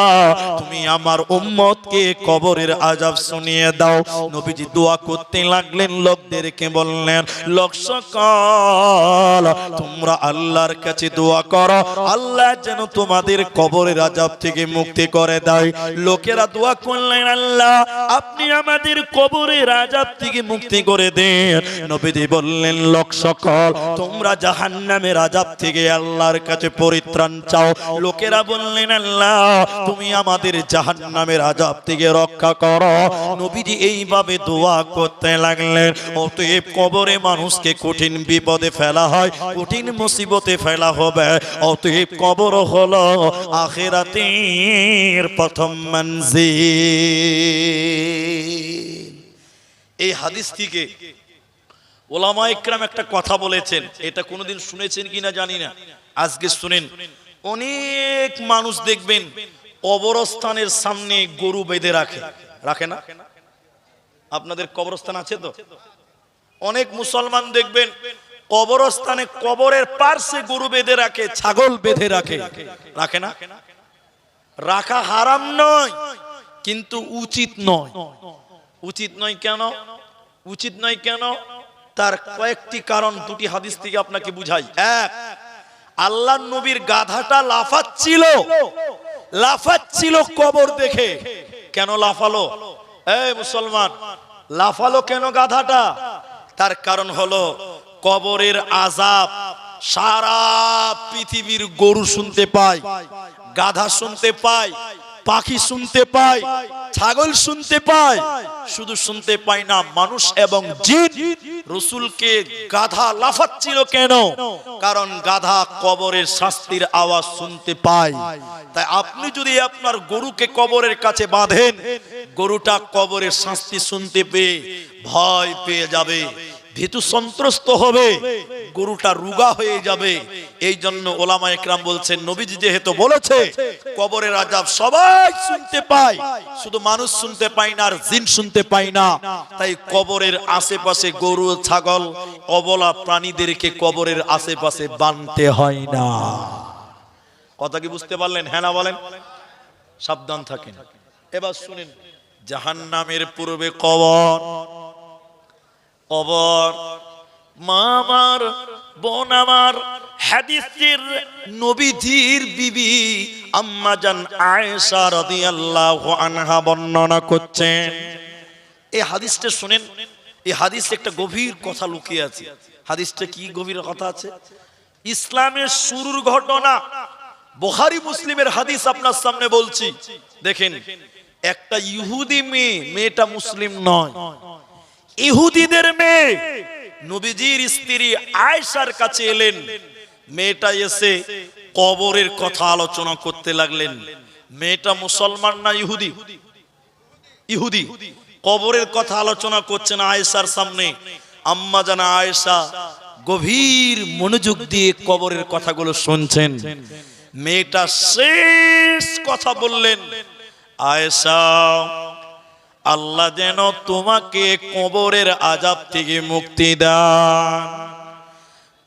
তুমি আমার উম্মতকে কবরের আযাব শুনিয়ে দাও। নবীজি দোয়া করতে লাগলেন, লোকদেরকে বললেন, লোক সকল তোমরা আল্লাহর কাছে দোয়া করো, আল্লাহ যেন তোমাদের কবরের আযাব থেকে মুক্তি করে দেয়। লোকেরা দোয়া করলেন, আল্লাহ আপনি আমাদের কবরের আযাব থেকে মুক্তি করে দেন। নবীজি বললেন, লোক সকল তোমরা জাহান্নামের আযাব থেকে আল্লাহর কাছে পরিত্রাণ চাও। লোকেরা বললেন, আল্লাহ তুমি আমাদের জাহান্নামের আযাব থেকে রক্ষা করো। নবীজি এইভাবে দোয়া করতে লাগলেন। অতএব কবরে মানুষকে কঠিন বিপদে ফেলা হয়, কঠিন মুসিবতে ফেলা হবে। অতএব কবর হলো আখিরাতের প্রথম মঞ্জিল। এই হাদিস থেকে ওলামা ইকরাম একটা কথা বলেছেন, এটা কোনোদিন শুনেছেন কিনা জানি না, আজকে শুনেন। অনেক মানুষ দেখবেন কবরস্থানের সামনে গরু বেঁধে রাখে, রাখে না? আপনাদের কবরস্থান আছে তো? অনেক মুসলমান দেখবেন কবরস্থানে কবরের পাশে গরু বেঁধে রাখে, ছাগল বেঁধে রাখে, রাখে না? রাখা হারাম নয়, কিন্তু উচিত নয়। উচিত নয় কেন? উচিত নয় কেন? তার কয়েকটি কারণ, দুটি হাদিস থেকে আপনাকে বুঝাই। এক, আল্লাহর নবীর গাধাটা লাফাচ্ছিল কবর দেখে। কেন লাফালো? এই মুসলমান, লাফালো কেন গাধাটা? তার কারণ হলো কবরের আযাব সারা পৃথিবীর গরু শুনতে পায়, গাধা শুনতে পায়, পাখি শুনতে পায়, ছাগল শুনতে পায়। শুধু শুনতে পায় না, মানুষ এবং জিন। রাসূলকে গাধা লাফাচ্ছিল কেন? কারণ গাধা কবরের শাস্তির আওয়াজ শুনতে পায়। তাই আপনি যদি আপনার গরুকে কবরের কাছে বাঁধেন, গরুটা কবরের শাস্তি শুনতে পেয়ে ভয় পেয়ে যাবে, ভীতু সন্ত্রস্ত হবে, গরুটা রুগা হয়ে যাবে। এই জন্য ওলামা ইকরাম বলছেন, নবীজি যেহেতু বলেছে কবরের আযাব সবাই শুনতে পায়, শুধু মানুষ শুনতে পায় না আর জিন শুনতে পায় না, তাই কবরের আশেপাশে গরু, ছাগল, অবলা প্রাণীদেরকে কবরের আশেপাশে বাঁধতে হয় না। কথা কি বুঝতে পারলেন? হ্যাঁ না বলেন? সাবধান থাকেন। এবার শুনেন, জাহান্নামের পূর্বে কবর। কবর মা আমার, বোন আমার, হাদিসের নবীজির বিবি আম্মা জান আয়েশা রাদিয়াল্লাহু আনহা বর্ণনা করছেন। এই হাদিসটা শুনেন, এই হাদিসে একটা গভীর কথা লুকিয়ে আছে। হাদিসটা কি গভীর কথা আছে? ইসলামের শুরুর ঘটনা, বুখারী মুসলিমের হাদিস আপনার সামনে বলছি। দেখেন, একটা ইহুদি মেয়ে, মেয়েটা মুসলিম নয়, ইহুদিদের মেয়ে নবীজির স্ত্রী আয়েশার কাছে এলেন। মেয়েটা এসে কবরের কথা আলোচনা করতে লাগলেন। মেয়েটা মুসলমান না ইহুদি? ইহুদি। কবরের কথা আলোচনা করছেন আয়েশার সামনে। আম্মা জান আয়েশা গভীর মনোযোগ দিয়ে কবরের কথাগুলো শুনছেন। মেয়েটা শেষ কথা বললেন, আয়েশা, আল্লাহ যেন তোমাকে কবরের আযাব থেকে মুক্তি দেন।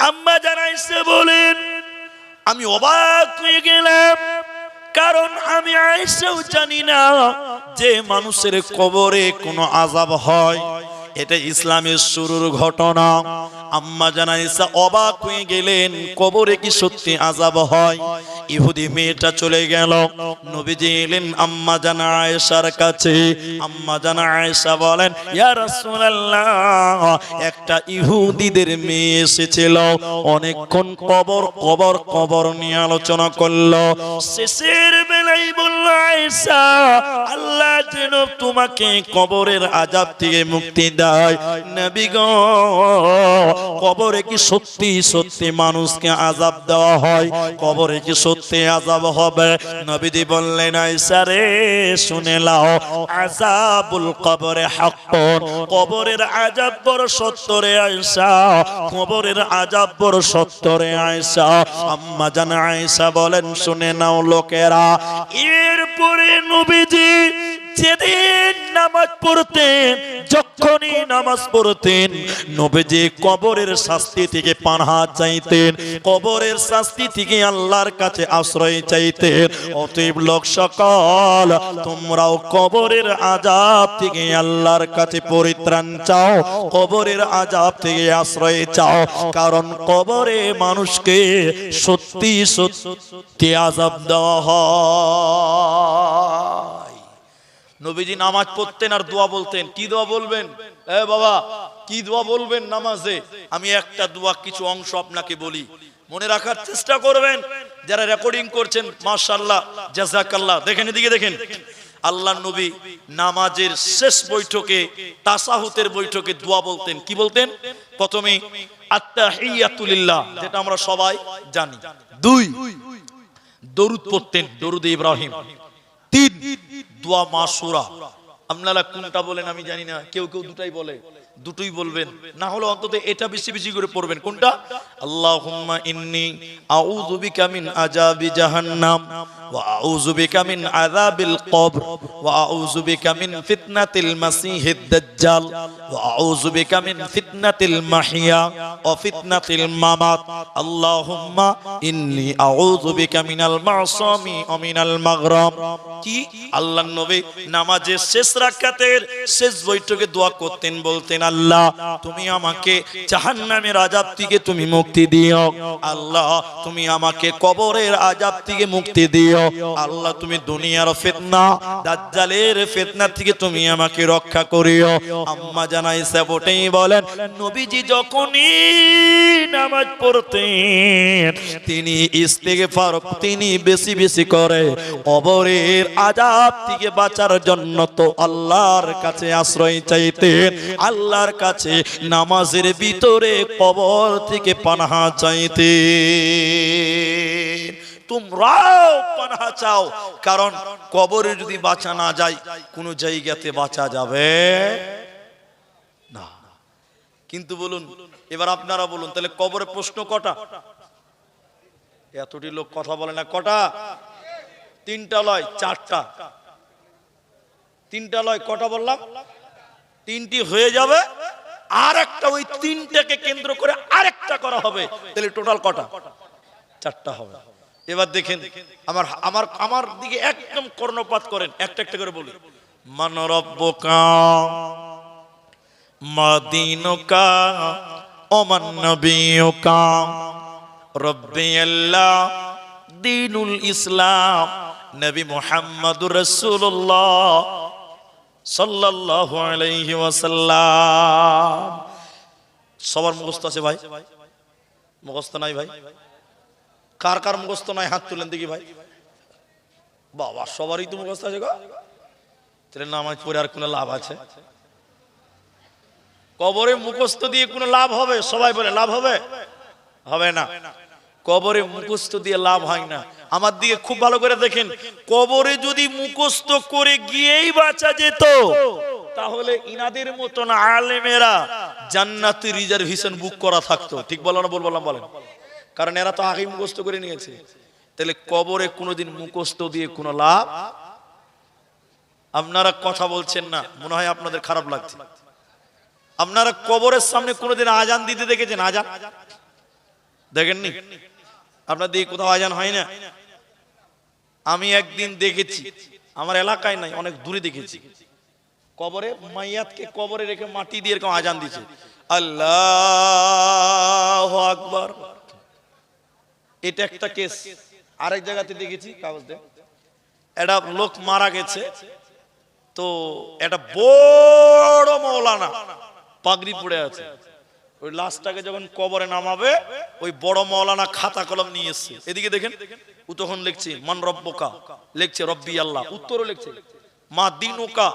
আম্মা জান আয়েশা বলেন, আমি অবাক হয়ে গেলাম, কারণ আমি আয়েশাও জানি না যে মানুষের কবরে কোনো আযাব হয়। এটা ইসলামের শুরুর ঘটনা। আম্মা জান আয়েশা অবাক হয়ে গেলেন, কবরে কি সত্যি আযাব হয়? ইহুদি মেয়েটা চলে গেল। নবীজি এলেন আম্মা জান আয়েশার কাছে। আম্মা জান আয়েশা বলেন, ইয়া রাসূলুল্লাহ, একটা ইহুদিদের মেয়ে এসেছিল, অনেকক্ষণ কবর কবর কবর নিয়ে আলোচনা করলো। শেষের বেলায় বলল, আয়েশা, আল্লাহ যেন তোমাকে কবরের আযাব থেকে মুক্তি দেয়। নবী গো, কবরে কি সত্যি সত্যি মানুষকে আযাব দেওয়া হয়? কবরে কি সত্যি আযাব হবে? নবীজি বললেন, আয়েশা রে, শুনে নাও, আযাবুল কবরে হাক্কুন, কবরের আযাব বড় সত্য রে আয়েশা, কবরের আযাব বড় সত্য রে আয়েশা। আম্মা জান আয়েশা বলেন, শুনে নাও লোকেরা। এরপরে নবীজি যেদিন নামাজ পড়তেন, যখনই নামাজ পড়তেন, নবীজি কবরের শাস্তি থেকে পানাহ চাইতেন, কবরের শাস্তি থেকে আল্লাহর কাছে আশ্রয় চাইতেন। অতএব লোক সকল, তোমরাও কবরের আযাব থেকে আল্লাহর কাছে পরিত্রাণ চাও, কবরের আযাব থেকে আশ্রয় চাও, কারণ কবরে মানুষকে সত্যি সত্যি আযাব দেওয়া হয়। নবীজি নামাজ পড়তেন আর দোয়া বলতেন। কি দোয়া বলবেন? এ বাবা, কি দোয়া বলবেন নামাজে? আমি একটা দোয়া কিছু অংশ আপনাকে বলি, মনে রাখার চেষ্টা করবেন। যারা রেকর্ডিং করছেন মাশাআল্লাহ, জাযাকাল্লাহ। দেখেন এদিকে দেখেন, আল্লাহর নবী নামাজের শেষ বৈঠকে, তাসাহুদের বৈঠকে দোয়া বলতেন। কি বলতেন? প্রথমে আত্তাহিয়াতু লিল্লাহ, যেটা আমরা সবাই জানি। 2 দরুদ পড়তেন, দরুদে ইব্রাহিম। 3 দোয়া মাসুরা। আপনারা কোনটা বলেন আমি জানি না, কেউ কেউ দুটাই বলে, দুটোই বলবেন, না হলে অন্তত এটা বেশি বেশি করে পড়বেন। কোনটা? আল্লাহুম্মা ইন্নী আউযু বিকা মিন আযাবি জাহান্নাম ওয়া আউযু বিকা মিন আযাবিল কবর ওয়া আউযু বিকা মিন ফিতনাতিল মাসিহিদ দাজ্জাল ওয়া আউযু বিকা মিন ফিতনাতিল মাহিয়া ওয়া ফিতনাতিল মামাত। আল্লাহুম্মা ইন্নী আউযু বিকা মিনাল মাসামি ওয়া মিনাল মাগরাম। কি আল্লাহর নবী নামাজের শেষ রাকাতের শেষ বৈঠকে দোয়া করতেন, বলতেন আল্লাহ তুমি আমাকে জাহান্নামের আযাব থেকে তুমি মুক্তি দিও, আল্লাহ তুমি আমাকে কবরের আযাব থেকে মুক্তি দিও, আল্লাহ তুমি দুনিয়ার ফিতনা দাজ্জালের ফিতনা থেকে তুমি আমাকে রক্ষা করিও। আম্মা জান আয়েশা বটেই বলেন, নবীজি যখনই নামাজ পড়তেন তিনি ইস্তেগফার তিনি বেশি বেশি করে কবরের আযাব থেকে বাঁচার জন্য তো আল্লাহর কাছে আশ্রয় চাইতেন, আল্লাহর কাছে নামাজের ভিতরে কবর থেকে পানাহা চাইতেন। তোমরাও পানাহা চাও, কারণ কবরে যদি বাঁচা না যায় কোন জায়গাতে বাঁচা যাবে না। কিন্তু বলুন এবার আপনারা বলুন, তাহলে কবরে প্রশ্ন কটা? এতটি লোক কথা বলে না, কটা? 3টা লয় 4টা, 3টা লয় কটা বললাম? 3টি হয়ে যাবে, আর একটা ওই 3টাকে কেন্দ্র করে আরেকটা করা হবে, তাহলে টোটাল কটা? 4টা হবে। এবার দেখেন আমার আমার আমার দিকে একদম কর্ণপাত করেন, একটা একটা করে বলি। মান রব্বুকা মা দীনুকা ওয়া মান নবিয়ুকা। রব্বি আল্লাহ দীনুল ইসলাম, নবী মুহাম্মদুর রাসূলুল্লাহ সাল্লাল্লাহু আলাইহি ওয়াসাল্লাম। সবার মুখস্থ আছে ভাই? মুখস্থ নাই ভাই? কার কার মুখস্থ নাই হাত তুলেন দেখি ভাই। বাবা সবারই তো মুখস্থ আছে গো। তাহলে নামাজ পড়ে আর কোনো লাভ আছে? কবরে মুখস্থ দিয়ে কোনো লাভ হবে? সবাই বলে লাভ হবে? হবে না। কবরে মুখস্থ দিয়ে লাভ হয় না। আমার দিকে খুব ভালো করে দেখেন, কবরে যদি মুখস্থ করে গিয়েই বাঁচা যেত তাহলে ইনাদের মতন আলেমেরা জান্নাতের রিজার্ভেশন বুক করা থাকতো। ঠিক বলো না? বললাম বলেন, কারণ এরা তো আগেই মুখস্থ করে নিয়েছে। তাহলে কবরে কোনোদিন মুখস্থ দিয়ে কোনো লাভ? আপনারা কথা বলছেন না, মনে হয় আপনাদের খারাপ লাগছে। আপনারা কবরের সামনে কোনোদিন আজান দিতে দেখেছেন? আজান দেখেননি? আপনার দিকে কোথাও আজান হয় না? আমি একদিন দেখেছি, আমার এলাকায় নাই, অনেক দূরে দেখেছি। কবরে মাইয়াতকে কবরে রেখে মাটি দিয়ে এরকম আজান দিছে, আল্লাহু আকবার। এটা একটা কেস। আরেক জায়গাতে দেখেছি, কাগজ দে, একটা লোক মারা গেছে, তো একটা বড় মাওলানা পাগড়ি পড়ে আছে, ওই লাশটাকে যখন কবরে নামাবে ওই বড় মাওলানা খাতা কলম নিয়ে এসছে। এদিকে দেখেন, ও তখন লিখছে মান রব্বুকা, লিখছে রব্বি আল্লাহ, উত্তরও লিখছে মা দীনুকা,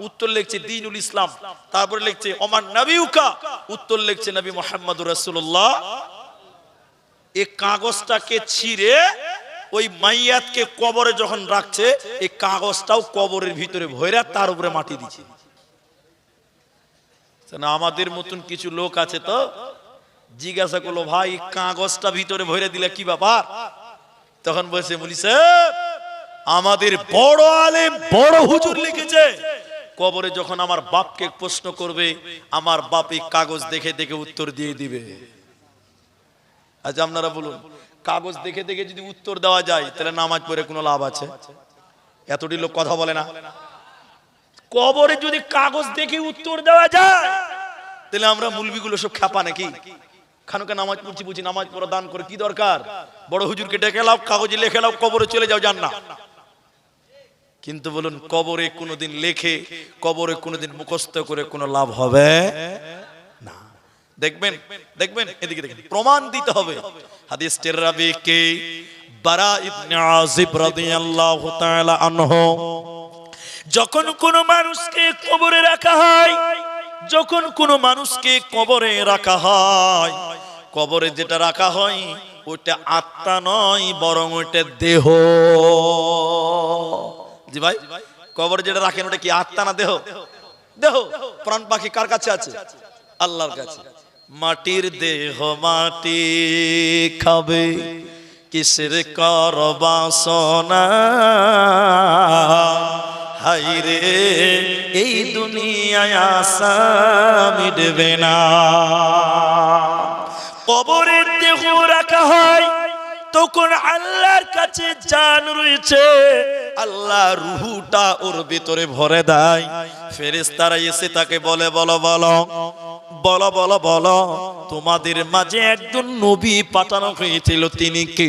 উত্তর লিখছে দীনুল ইসলাম, তারপরে লিখছে ওমান নবিউকা, উত্তর লিখছে নবী মুহাম্মদুর রাসূলুল্লাহ। এই কাগজটাকে ছিঁড়ে ওই মাইয়াতকে কবরে যখন রাখছে, এই কাগজটাও কবরের ভিতরে ভরে তার উপরে মাটি দিচ্ছে। না আমাদের মতন কিছু লোক আছে, তো জিজ্ঞাসা করলো ভাই কাগজটা ভিতরে ভরে দিলে কি ব্যাপার? তখন বলছে মুলি সাহেব আমাদের বড় আলেম বড় হুজুর লিখেছে, কবরে যখন আমার বাপকে প্রশ্ন করবে আমার বাপ এই কাগজ দেখে দেখে উত্তর দিয়ে দিবে। আচ্ছা আপনারা বলুন, কাগজ দেখে দেখে যদি উত্তর দেওয়া যায় তাহলে নামাজ পড়ে কোনো লাভ আছে? এতটি লোক কথা বলে না। কবরে যদি কাগজ দেখে উত্তর দেওয়া যায় তাহলে আমরা মুলবিগুলো সব খেপা নাকি? খানুকে নামাজ পড়ছি বুঝি, নামাজ পড়া দান করে কি দরকার? বড় হুজুরকে ডেকে লাও, কাগজে লিখে লাও, কবরে চলে যাও, জান না। কিন্তু বলুন কবরে কোনোদিন লেখে, কবরে কোনোদিন মুখস্থ করে কোনো লাভ হবে না। দেখবেন দেখবেন এদিকে দেখেন, প্রমাণ দিতে হবে। হাদিসের রাবি কে? বারা ইবনে আযিব রাদিয়াল্লাহু তাআলা আনহু। যখন কোনো মানুষকে কবরে রাখা হয়, যখন কোনো মানুষকে কবরে রাখা হয়, কবরে যেটা রাখা হয় ওটা আত্মা নয়, বরং ওটা দেহ। জি ভাই, কবরে যেটা রাখেন ওটা কি আত্মা না দেহ? দেহ। প্রাণ পাখি কার কাছে আছে? আল্লাহর কাছে। মাটির দেহ মাটি খাবে, কিসের কর বাসনা, হায়রে এই দুনিয়ায় আশা মিটবে না। কবরের দেহ রাখা হয়, তখন আল্লাহর কাছে জান রয়েছে, আল্লাহ রুহুটা ওর ভিতরে ভরে দেয়। ফেরেশতারা এসে তাকে বলে, বলো বলো বলো বলো বলো, তোমাদের মাঝে একজন নবী পাঠানো হয়েছিল, তিনি কে?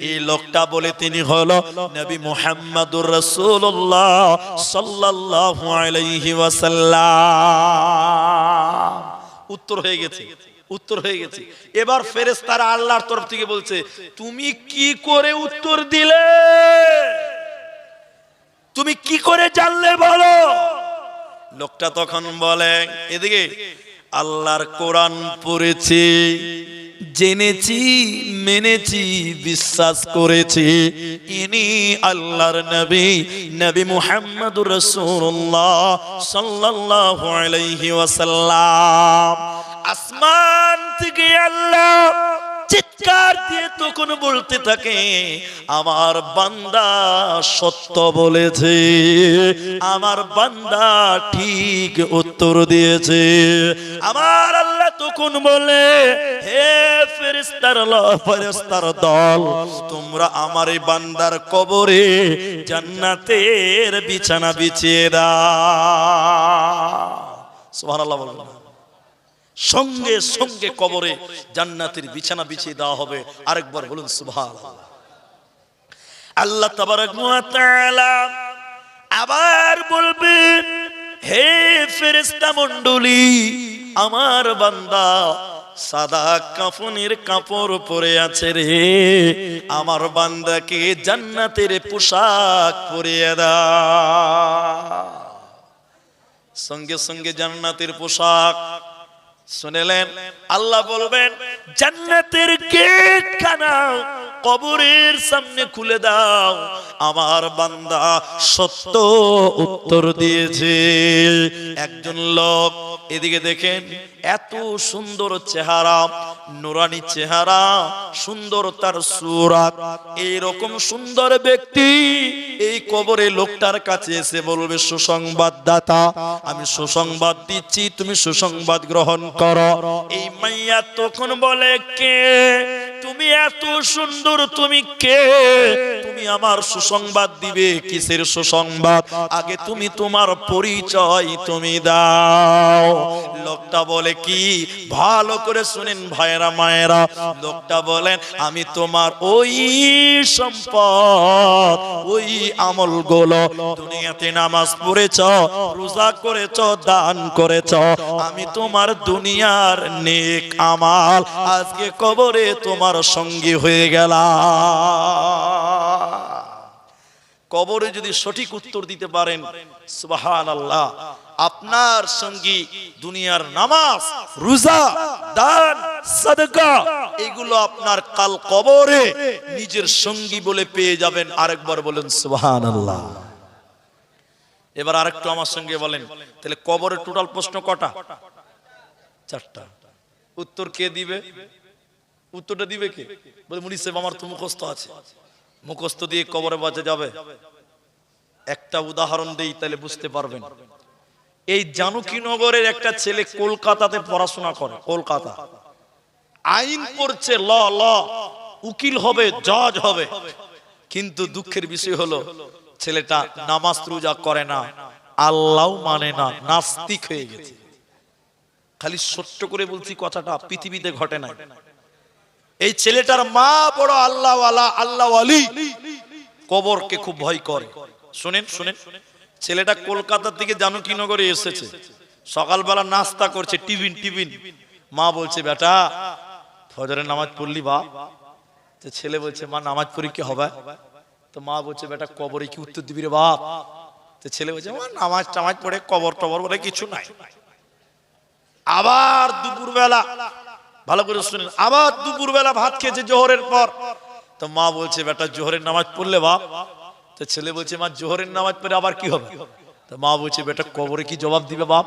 এই লোকটা বলে, তিনি হলো নবী মুহাম্মদুর রাসূলুল্লাহ সাল্লাল্লাহু আলাইহি ওয়াসাল্লাম। উত্তর হয়ে গেছে, উত্তর হয়ে গেছে। এবার ফেরেশতারা আল্লাহর তরফ থেকে বলছে, তুমি কি করে উত্তর দিলে? তুমি কি করে জানলে বলো? লোকটা তখন বলে, এদিকে আল্লাহর কোরআন পড়েছি, জেনেছি, মেনেছি, বিশ্বাস করেছি ইনি আল্লাহর নবী, নবী মুহাম্মদুর রাসূলুল্লাহ সাল্লাল্লাহু আলাইহি ওয়াসাল্লাম। আসমান থেকে আল্লাহ চিৎকার দিয়ে তখন বলতে থাকে, আমার বান্দা সত্য বলেছে, আমার বান্দা ঠিক উত্তর দিয়েছে। আমার আল্লাহ তখন বলে, হে ফেরেশতার দল, তোমরা আমার এই বান্দার কবরে জান্নাতের বিছানা বিছিয়ে দাও। সুবহানাল্লাহ বলুন। সঙ্গে সঙ্গে কবরে জান্নাতের বিছানা বিছিয়ে দেওয়া হবে। আরেকবার বলুন সুবহানাল্লাহ। আল্লাহ তাবারক ওয়া তাআলা আবার বলবেন, হে ফেরেশতা মণ্ডলী, আমার বান্দা সাদা কাফনের কাপড় পরে আছে রে, আমার বান্দাকে জান্নাতের পোশাক পরিয়ে দাও। সঙ্গে সঙ্গে জান্নাতের পোশাক শুনলেন। আল্লাহ বলবেন, জান্নাতের গেট খানা কবরের সামনে খুলে দাও, আমার বান্দা সত্য উত্তর দিয়েছে। একজন লোক, এদিকে দেখেন, এত সুন্দর চেহারা, নুরানি চেহারা, সুন্দর তার সূরাত, এইরকম সুন্দর ব্যক্তি এই কবরে লোকটার কাছে এসে বলবে, সুসংবাদদাতা, আমি সুসংবাদ দিচ্ছি, তুমি সুসংবাদ গ্রহণ করো। এই মাইয়া তখন বলে, কে তুমি? এত সুন্দর তুমি কে? তুমি আমার সুসংবাদ দিবে? কিসের সুসংবাদ? আগে তুমি তোমার পরিচয় তুমি দাও। লোকটা বলে, কি? ভালো করে শুনেন ভাইরা মায়েরা। লোকটা বলেন, আমি তোমার ওই সম্পদ, ওই আমলগুলো, দুনিয়াতে নামাজ পড়েছ, রোজা করেছ, দান করেছ, আমি তোমার দুনিয়ার নেক আমাল আজকে কবরে তোমার সঙ্গী হয়ে গেলাম। কবরে যদি সঠিক উত্তর দিতে পারেন, সুবহানাল্লাহ, আপনার সঙ্গী দুনিয়ার নামাজ, রোজা, দান, সাদকা, এগুলো আপনার কাল কবরে নিজের সঙ্গী বলে পেয়ে যাবেন। আরেকবার বলেন সুবহানাল্লাহ। এবার আরেকটু আমার সঙ্গে বলেন, তাহলে কবরের টোটাল প্রশ্ন কটা? 4টা। উত্তর কে দিবে? উত্তরটা দিবে কে? বলে, মুনি সাহেব আমার তো মুখস্থ আছে। মুখস্থ দিয়ে কবরে বাজে যাবে? একটা উদাহরণ দেই, তাহলে বুঝতে পারবেন। এই জানকীনগরের একটা ছেলে কলকাতাতে পড়াশোনা করে, কলকাতা আইন পড়ছে, ল ল উকিল হবে, জজ হবে। কিন্তু দুঃখের বিষয় হলো ছেলেটা নামাজ রোজা করে না, আল্লাহ মানে না, নাস্তিক হয়ে গেছে। খালি ছোট্ট করে বলছি কথাটা, পৃথিবীতে ঘটে না। এই ছেলেটার মা বড় আল্লাহওয়ালা, আল্লাহওয়ালি, কবরকে খুব ভয় করে। শুনেন শুনেন, ছেলেটা কলকাতার থেকে জানকীনগরে এসেছে, সকালবেলা নাস্তা করছে, টিফিন টিফিন। মা বলছে বেটা ফজরের নামাজ পড়লি বাপ? তো ছেলে বলছে মা নামাজ পড়ি কি হবে? তো মা বলছে বেটা কবরে কি উত্তর দিবি রে বাপ? তো ছেলে বলছে মা নামাজ টামাজ পড়ে কবর টবর বলে কিছু নাই। আবার দুপুরবেলা, ভালো করে শুনেন, আবার দুপুরবেলা ভাত খেয়েছে জোহরের পর। তো মা বলছে বেটা জোহরের নামাজ পড়লে বাপ? তো ছেলে বলছে মা জোহরের নামাজ পড়ে আবার কি হবে? তো মা বলছে বেটা কবরে কি জবাব দিবে বাপ?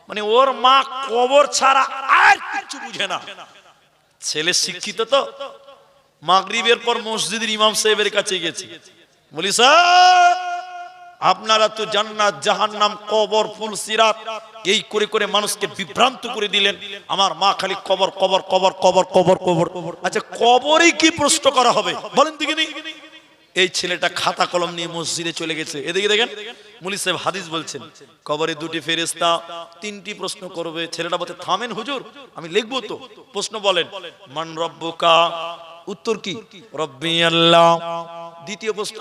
মানে ওর মা কবর ছাড়া আর কিছু বুঝে না। ছেলে শিক্ষিত তো, মাগরিবের পর মসজিদের ইমাম সাহেবের কাছে গেছে, বলি স্যার আপনারা তো জান্নাত জাহান্নাম কবর ফুলসিরাত এই করে করে মানুষকে বিভ্রান্ত করে দিলেন, আমার মা খালি কবর কবর কবর কবর কবর কবর। আচ্ছা কবরে কি প্রশ্ন করা হবে বলেন দেখিনি? এই ছেলেটা খাতা কলম নিয়ে মসজিদে চলে গেছে। এদিকে দেখেন মুলি সাহেব হাদিস বলছেন কবরে দুটি ফেরেশতা তিনটি প্রশ্ন করবে। ছেলেটা বলতে থামেন হুজুর আমি লিখবো তো। প্রশ্ন বলেন মান রব্বুকা, উত্তর কি রব্বি আল্লাহ। দ্বিতীয় প্রশ্ন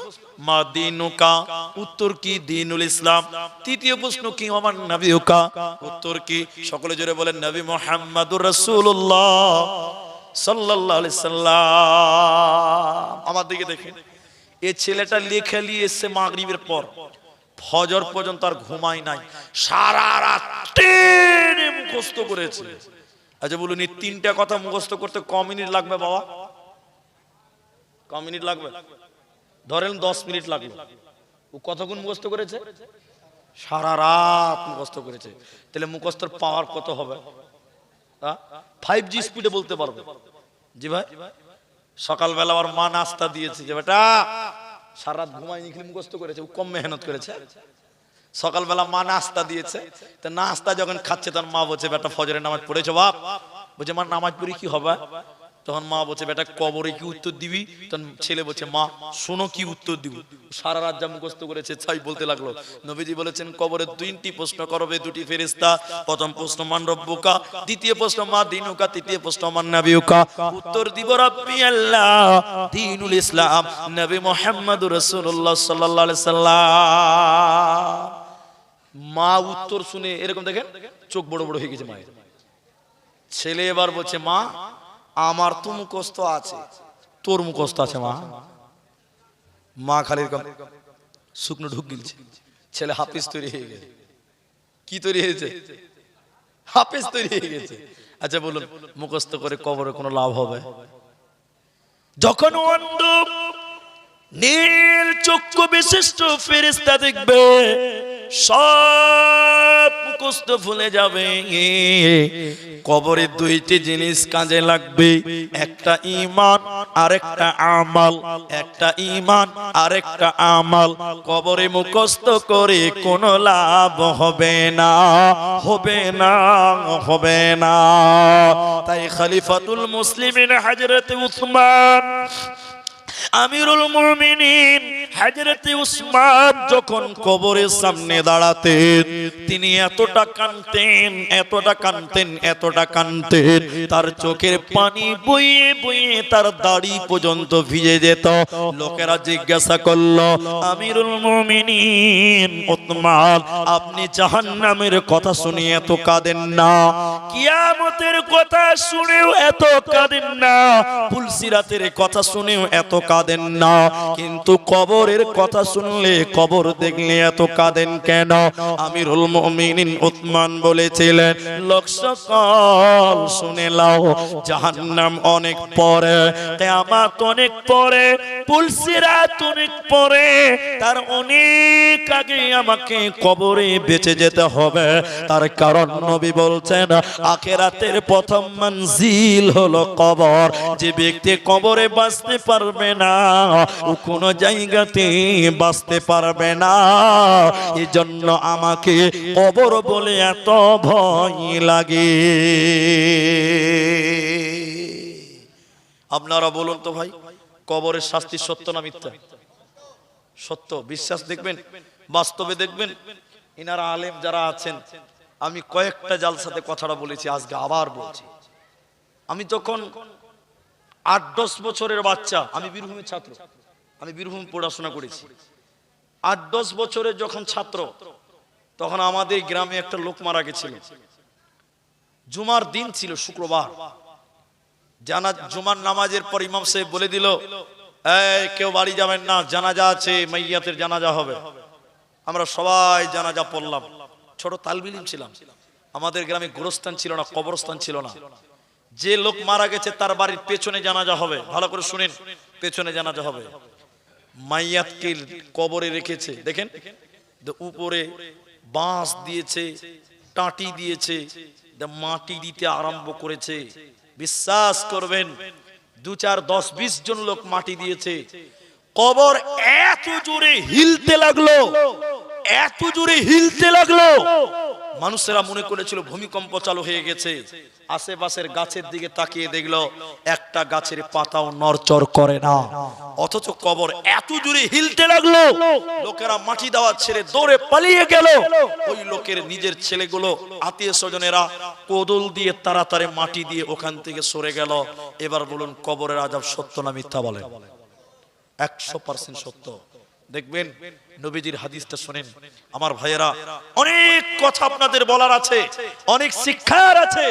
মা দীনুকা, উত্তর কি দীনুল ইসলাম। তৃতীয় প্রশ্ন কি আমার নবিউকা, উত্তর কি? সকলে জোরে বলেন নবী মুহাম্মাদুর রাসূলুল্লাহ সাল্লাল্লাহু আলাইহি সাল্লাম। আমার দিকে দেখেন, এই ছেলেটা লেখা নিয়ে এসে মাগরিবের পর ফজর পর্যন্ত আর ঘুমাই নাই, সারা রাত টেনে মুখস্থ করেছে। আচ্ছা বলুন এই তিনটা কথা মুখস্থ করতে ক মিনিট লাগবে বাবা? ক মিনিট লাগবে? ধরেন 10 মিনিট লাগলো। ও কতক্ষণ মুখস্থ করেছে? সারা রাত মুখস্থ করেছে। তাহলে মুখস্থর পাওয়ার কত হবে? 5G স্পিডে বলতে পারবে। জি ভাই, সকালবেলা আমার মা নাস্তা দিয়েছে যে বেটা সারা রাত ঘুমায়নি খালি মুখস্থ করেছে, ও কম মেহনত করেছে। সকালবেলা মা নাস্তা দিয়েছে, তো নাস্তা যখন খাচ্ছে তখন মা বলছে বেটা ফজরের নামাজ পড়েছো বাপ? বলছে মা নামাজ পড়ি কি হবে? তখন মা বলছে বেটা কবরে কি উত্তর দিবি? তখন ছেলে বলছে মা শোনো কি উত্তর দিব। সারা রাত যা মুখস্থ করেছে তাই বলতে লাগলো। নবীজি বলেছেন কবরে তিনটি প্রশ্ন করবে দুটি ফেরেশতা। প্রথম প্রশ্ন মান রব্বুকা, দ্বিতীয় প্রশ্ন মা দীনুকা, তৃতীয় প্রশ্ন মান নবিউকা। উত্তর দিব রব্বি আল্লাহ দীনুল ইসলাম নবী মুহাম্মদুর রাসূলুল্লাহ সাল্লাল্লাহু আলাইহি সাল্লাম। মা উত্তর শুনে এরকম দেখেন চোখ বড় বড় হয়ে গেছে মায়ের। ছেলে এবার বলছে মা আমার তো মুখস্থ আছে, তোর মুখস্থ আছে মা? মা খালি শুকনো ঢুক গিলছে। ছেলে হাফিজ তৈরি হয়ে গেছে। কি তৈরি হয়েছে? হাফিজ তৈরি হয়ে গেছে। আচ্ছা বলুন মুখস্থ করে কবরে কোনো লাভ হবে? যখন অন্ধ নীল চক্ষু বিশিষ্ট ফেরেশতা দেখবে সব মুখস্থ ভুলে যাবে। কবরে দুইটি জিনিস কাজে লাগবে, একটা ঈমান আর একটা আমাল। একটা ঈমান আর একটা আমাল। কবরে মুখস্থ করে কোনো লাভ হবে না, হবে না, হবে না। তাই খলিফাতুল মুসলিমিন হযরত উসমান আমিরুল মুমিনিন হযরত উসমান যখন কবরের সামনে দাঁড়াতেন তিনি এতটা কাঁদতেন, এতটা কাঁদতেন, এতটা কাঁদতেন, তার চোখের পানি বইয়ে বইয়ে তার দাড়ি পর্যন্ত ভিজে যেত। লোকেরা জিজ্ঞাসা করলো আমিরুল মুমিনিন উসমান আপনি জাহান্নামের কথা শুনে এত কাঁদেন না, কিয়ামতের কথা শুনেও এত কাঁদেন না, ফুলসিরাতের কথা শুনেও এত কাঁদেন না, কিন্তু কবরের কথা শুনলে কবর দেখলে এত কাঁদেন কেন? আমিরুল মুমিনিন উসমান বলেছিলেন লোক সকল শুনে নাও, জাহান্নাম অনেক পরে, কিয়ামত অনেক পরে, ফুলসিরাত অনেক পরে, তার অনেক আগে আমাকে কবরে বেঁচে যেতে হবে। তার কারণ নবী বলছেন আখিরাতের প্রথম মঞ্জিল হলো কবর। যে ব্যক্তি কবরে বাঁচতে পারবে না ও কোনো জায়গাতে বাঁচতে পারবে না। এই জন্য আমাকে কবর বলে এত ভয় লাগে। আপনারা বলুন তো ভাই কবরের শাস্তি সত্য না মিথ্যা? সত্য। বিশ্বাস দেখবেন, বাস্তবে দেখবেন। ইনারা আলেম যারা আছেন, আমি কয়েকটা জালসাতে কথাটা বলেছি, আজকে আবার বলছি। আমি যখন 8-10 বছরের বাচ্চা, আমি বীরভূমের ছাত্র, আমি বীরভূম পড়াশোনা করেছি। 8-10 বছরের যখন ছাত্র, তখন আমাদের গ্রামে একটা লোক মারা গেছিল। জুমার দিন ছিল, শুক্রবার। জুমার নামাজের পর ইমাম সাহেব বলে দিল, এই কেউ বাড়ি যাবেন না, জানাজা আছে, মাইয়াতের জানাজা হবে। আমরা সবাই জানাজা পড়লাম। ছোট তালবিলিম ছিলাম। আমাদের গ্রামে গোরস্থান ছিল না, কবরস্থান ছিল না। যে লোক মারা গেছে তার বাড়ির পেছনে জানাজা হবে। ভালো করে শুনেন, পেছনে জানাজা হবে। মাইয়াতকে কবরে রেখেছে, দেখেন উপরে বাঁশ দিয়েছে, টাটি দিয়েছে, মাটি দিতে আরম্ভ করেছে। বিশ্বাস করবেন 2, 4, 10, 20 জন লোক মাটি দিয়েছে। কবর এত জোরে হিলতে লাগলো, এত জোরে হিলতে লাগলো, মানুষেরা মনে করেছিল ভূমিকম্প চালু হয়ে গেছে। আশেপাশের গাছের দিকে তাকিয়ে দেখলো একটা গাছের পাতাও নড়চড় করে না। অথচ কবর এত জোরে হিলতে লাগলো, লোকেরা মাটি দেওয়া ছেড়ে দৌড়ে পালিয়ে গেল। ওই লোকের নিজের ছেলেগুলো, আত্মীয় স্বজনেরা কোদল দিয়ে তাড়াতাড়ি মাটি দিয়ে ওখান থেকে সরে গেল। এবার বলুন, কবরের আযাব সত্য না মিথ্যা বলেন? 100% সত্য। দেখবেন নবীজির হাদিসটা শুনেন আমার ভাইয়েরা, অনেক কথা আপনাদের বলার আছে, অনেক শিক্ষার আছে,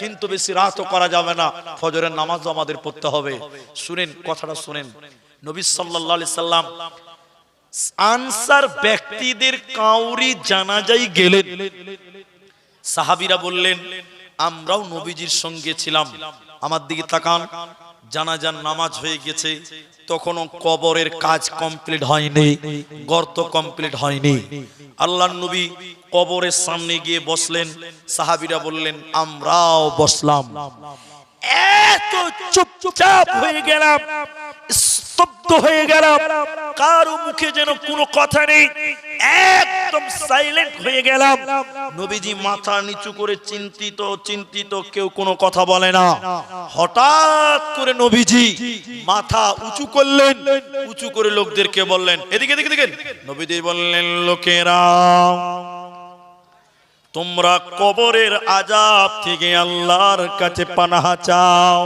কিন্তু বেশি রাতও করা যাবে না। ফজরের নামাজও আমাদের পড়তে হবে। শুনেন কথাটা, শুনেন। নবী সাল্লাল্লাহু আলাইহি সাল্লাম আনসার ব্যক্তিদের কাউরি জানাজায় গেলেন। সাহাবীরা বললেন, আমরাও নবীজির সঙ্গে ছিলাম। আমার দিকে তাকান, জানাজার নামাজ হয়ে গেছে, তখনও কবরের কাজ কমপ্লিট হয়নি, গর্ত কমপ্লিট হয়নি। আল্লাহর নবী কবরের সামনে গিয়ে বসলেন। সাহাবীরা বললেন, আমরাও বসলাম। এত চুপচাপ হয়ে গেলাম, স্তব্ধ হয়ে গেলাম, কারো মুখে যেন কোনো কথা নেই, একদম সাইলেন্ট হয়ে গেলাম। নবীজি মাথা নিচু করে চিন্তিত, কেউ কোনো কথা বলে না। হঠাৎ করে নবীজি মাথা উঁচু করলেন, উঁচু করে লোকদেরকে বললেন, এদিকে দেখেন। নবীজি বললেন, লোকেরা, তোমরা কবরের আযাব থেকে আল্লাহর কাছে পানাহ চাও।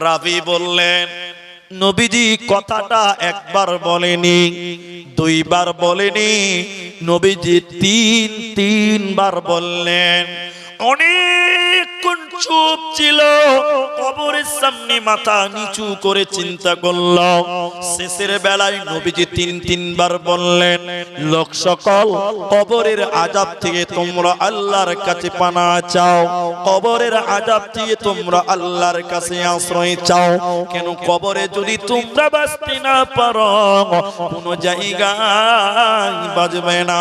রাবী বললেন, নবীজি কথাটা একবার বলেনি, 2 বার বলেনি, নবীজি 3 বার বললেন। অনেকক্ষণ চুপ ছিল, কবরের সামনে মাথা নিচু করে চিন্তা করল। শেষের বেলায় নবীজি 3 বার বললেন, লোক সকল, কবরের আযাব থেকে তোমরা আল্লাহর কাছে পানাহ চাও, কবরের আযাব থেকে তোমরা আল্লাহর কাছে আশ্রয় চাও। কেন? কবরে যদি তোমরা বাঁচতে না পারো, কোন জায়গায় বাঁচবে না।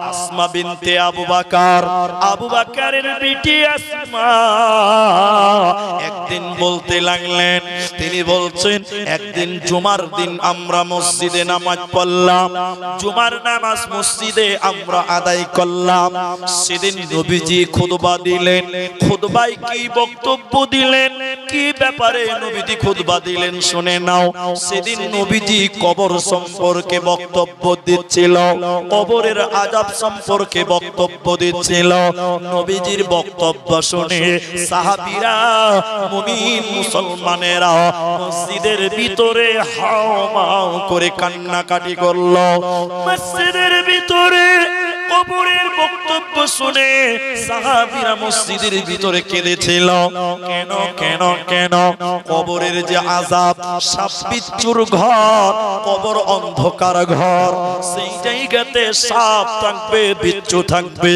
আসমা বিনতে আবু বকরের বিটি আসমা একদিন বলতে লাগলেন, তিনি বলছেন, একদিন জুমার দিন আমরা মসজিদে নামাজ পড়লাম, জুমার নামাজ মসজিদে আমরা আদায় করলাম। সেদিন নবীজি খুতবা দিলেন। খুতবায় কি বক্তব্য দিলেন, কি ব্যাপারে নবীজি খুতবা দিলেন শুনে নাও। সেদিন নবীজি কবর সম্পর্কে বক্তব্য দিচ্ছিল, কবরের আযাব সম্পর্কে বক্তব্য দিচ্ছিল। নবীজির বক্তব্য শুনে সাহাবীরা, মুমিন মুসলমানেরা মসজিদের ভিতরে হাওমাও করে কান্নাকাটি করল। মসজিদের ভিতরে কবরের বক্তব্য শুনে সাহাবীরা মসজিদের ভিতরে কেঁদেছিল। কেন? কবরের যে আযাব, সাপ বিচ্ছুর ঘর, কবর অন্ধকার ঘর, সেই জায়গাতে সাপ থাকবে, বিচ্ছু থাকবে,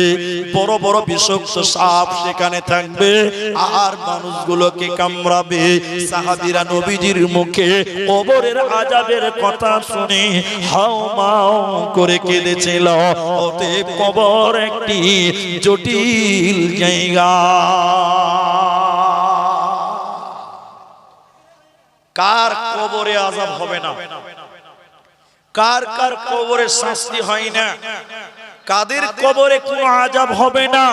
বড় বড় বিষাক্ত সাপ সেখানে থাকবে, আর মানুষগুলোকে কামড়াবে। সাহাবীরা নবীজির মুখে কবরের আযাবের কথা শুনে হাওমাও করে কেঁদেছিল। অতএব কবর একটি জটিল জায়গা। কার কবরে আযাব হবে না, কার কবরে শাস্তি হয় না, কাদের কবরে কোনো আযাব হবে না,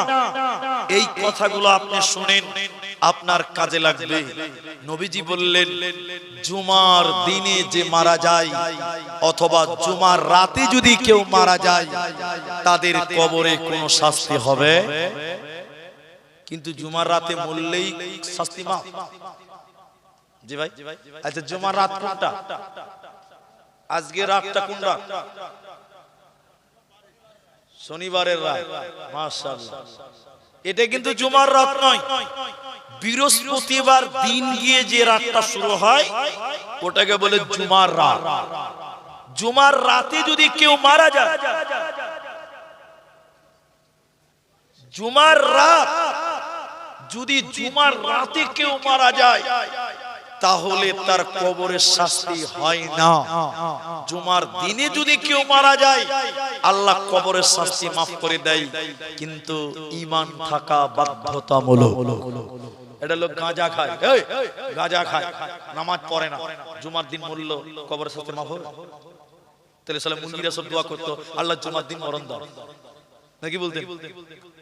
এই কথাগুলো আপনি শুনেন, আপনার কাজে লাগবে। নবীজি বললেন, জুমার দিনে যে মারা যায় অথবা জুমার রাতে যদি কেউ মারা যায়, তাদের কবরে কোনো শাস্তি হবে, কিন্তু জুমার রাতে মরলেই শাস্তি মাফ। জি ভাই, আচ্ছা জুমার রাত কোনটা? আজকে রাতটা কোন রাত? শনিবারের রাত। মাশাআল্লাহ, এটা কিন্তু জুমার রাত নয়, বৃহস্পতিবার দিন গিয়ে যে রাতটা শুরু হয় ওটাকে বলে জুমার রাত। জুমার রাতে যদি কেউ মারা যায়, জুমার রাত যদি জুমার রাতে কেউ মারা যায় তাহলে তার কবরের শাস্তি হয় না। জুমার দিনে যদি কেউ মারা যায় আল্লাহ কবরের শাস্তি মাফ করে দেয়, কিন্তু ঈমান থাকা বাধ্যতামূলক। এটা লোক গাঁজা খায়, গাঁজা খায়, নামাজ পড়ে না, জুমার দিন মরল কবরের শাস্তি মাফ হবে? তাহলে সালা মুন্দিরা সব দোয়া করতো আল্লাহ জুমার দিন মরণ দাও, নাকি বলতেন?